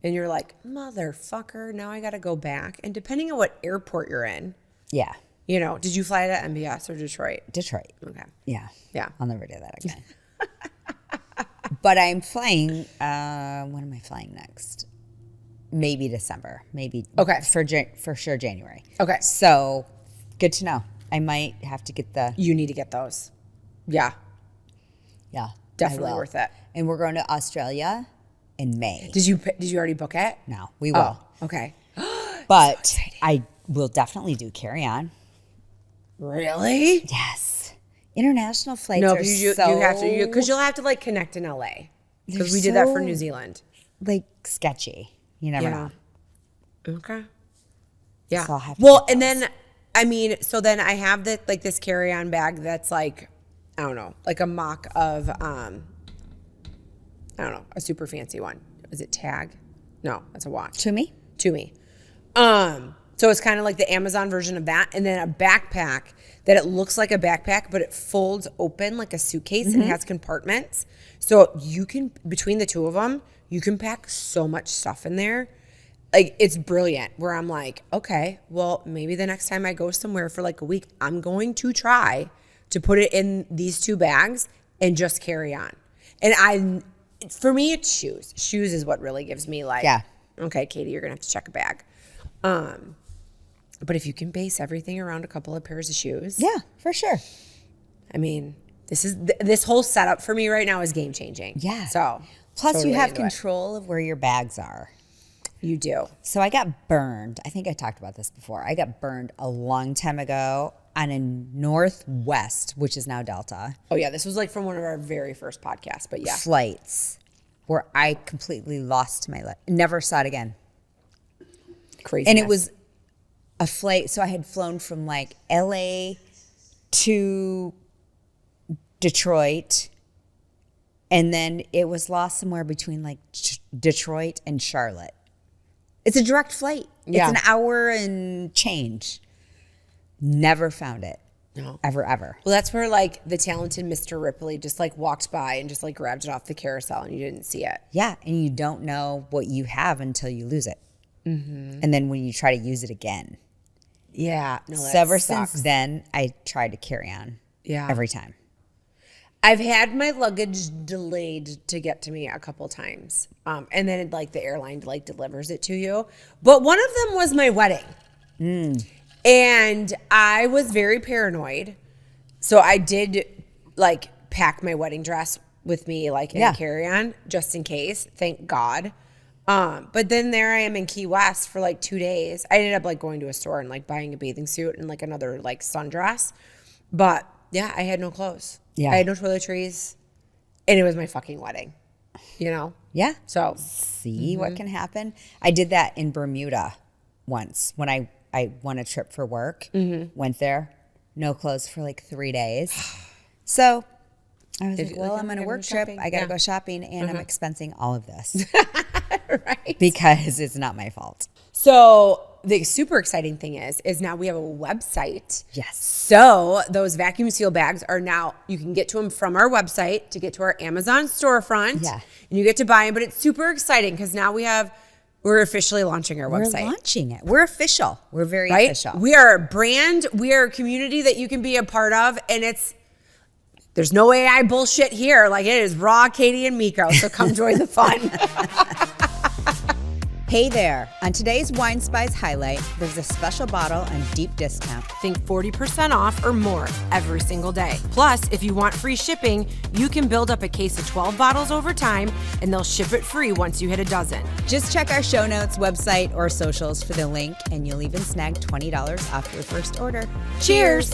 and you're like, motherfucker, now I got to go back. And depending on what airport you're in, Yeah. did you fly to MBS or Detroit? Detroit. Okay. Yeah. Yeah. I'll never do that again. But I'm flying. When am I flying next? Maybe December. Maybe. Okay. For sure January. Okay. So good to know. I might have to get the. You need to get those. Yeah. Yeah. Definitely I will. worth it. And we're going to Australia in May. Did you already book it? No, we will. Oh, okay. But I will definitely do carry on. Really? Yes. International flights No, are because you so have to, because you'll have to like connect in LA. Because They're we did that for so- New Zealand. like sketchy. You never know. Okay. Yeah. So I'll have to Well, get and those. then I mean, so then I have this carry-on bag that's like, I don't know, like a mock of I don't know, a super fancy one. Is it Tag? No, that's a watch. To me? To me. So it's kind of like the Amazon version of that, and then a backpack that it looks like a backpack, but it folds open like a suitcase and has compartments. So you can, between the two of them, you can pack so much stuff in there. Like, it's brilliant, where I'm like, okay, well, maybe the next time I go somewhere for like a week, I'm going to try to put it in these 2 bags and just carry on. And for me, it's shoes. Shoes is what really gives me like, Yeah. okay, Katie, you're gonna have to check a bag. But if you can base everything around a couple of pairs of shoes, Yeah, for sure. I mean, this whole setup for me right now is game changing. Yeah. So Plus, totally you have into it. control of where your bags are. You do. So I got burned. I think I talked about this before. I got burned a long time ago on a Northwest, which is now Delta, Oh yeah, this was like from one of our very first podcasts. But yeah, flights where I completely lost my life. Never saw it again. crazy. And it was a flight. So I had flown from like LA to Detroit, and then it was lost somewhere between like Detroit and Charlotte. It's a direct flight. Yeah. It's an hour and change. Never found it. No. Ever. Well, that's where like the talented Mr. Ripley just like walked by and just like grabbed it off the carousel and you didn't see it. Yeah, and you don't know what you have until you lose it. Mm-hmm. And then when you try to use it again. Yeah. No, So ever since then, I tried to carry on. Yeah. Every time. I've had my luggage delayed to get to me a couple times. And then like the airline like delivers it to you. But one of them was my wedding. And I was very paranoid. So I did like pack my wedding dress with me like in a carry-on just in case. Thank God. But then there I am in Key West for like 2 days. I ended up like going to a store and like buying a bathing suit and like another like sundress. But yeah, I had no clothes. Yeah. I had no toiletries. And it was my fucking wedding, you know? Yeah. So See what can happen? I did that in Bermuda once when I won a trip for work. Went there, no clothes for like 3 days. So I was like, well, I'm on a work trip. I got to go shopping and I'm expensing all of this. right. Because it's not my fault. So the super exciting thing is now we have a website. Yes. So those vacuum seal bags are now, you can get to them from our website to get to our Amazon storefront. Yeah. And you get to buy them, but it's super exciting because now we're officially launching our We're website. launching it. We're official. We're very Right? official. We are a brand. We are a community that you can be a part of. And there's no AI bullshit here. Like it is raw, Katie and Meko. So come join the fun. Hey there. On today's Wine Spies highlight, there's a special bottle on deep discount. Think 40% off or more every single day. Plus, if you want free shipping, you can build up a case of 12 bottles over time and they'll ship it free once you hit a dozen. Just check our show notes, website, or socials for the link, and you'll even snag $20 off your first order. Cheers.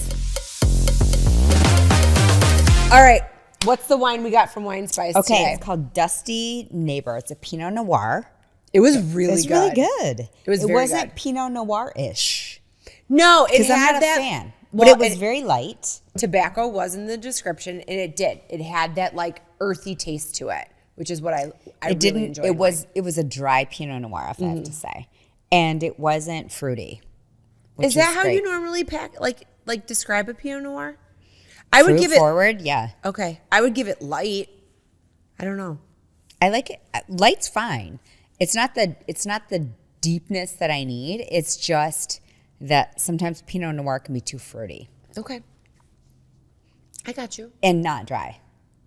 All right. What's the wine we got from Wine Spice Okay, today? it's called Dusty Neighbor. It's a Pinot Noir. It was really It's good. really good. It It very wasn't good. Pinot Noir-ish. No, it Because I'm had not a that fan. Well, But it was and very light. tobacco was in the description, and it did. It had that like earthy taste to it, which is what I It didn't. really enjoyed. It was a dry Pinot Noir, if I have to say, and it wasn't fruity. which Is that how great. you normally pack like describe a Pinot Noir? I would Fruit give it forward? Yeah, okay. I would give it light. I don't know. I like it. Light's fine. It's not the deepness that I need. It's just that sometimes Pinot Noir can be too fruity Okay. I got you. and not dry.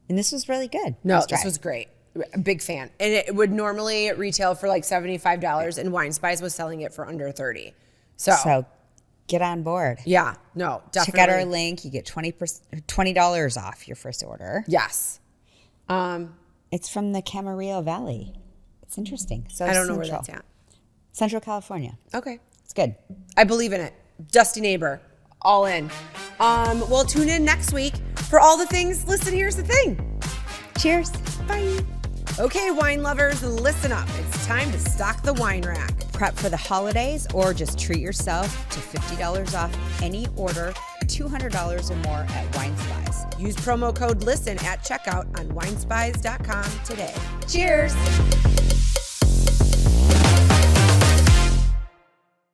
And this was really good. No, It's this dry. was great. A big fan. And it would normally retail for like $75 and Wine Spice was selling it for under $30. So get on board. Yeah, no, definitely. Check out our link. You get $20 off your first order. Yes. It's from the Camarillo Valley. It's interesting. So I don't know Central. where that's at. Central California. Okay. It's good. I believe in it. Dusty Neighbor. All in. We'll tune in next week for all the things. Listen, here's the thing. Cheers. Bye. Okay, wine lovers, listen up. It's time to stock the wine rack. Prep for the holidays or just treat yourself to $50 off any order, $200 or more at Wine Spies. Use promo code LISTEN at checkout on winespies.com today. Cheers.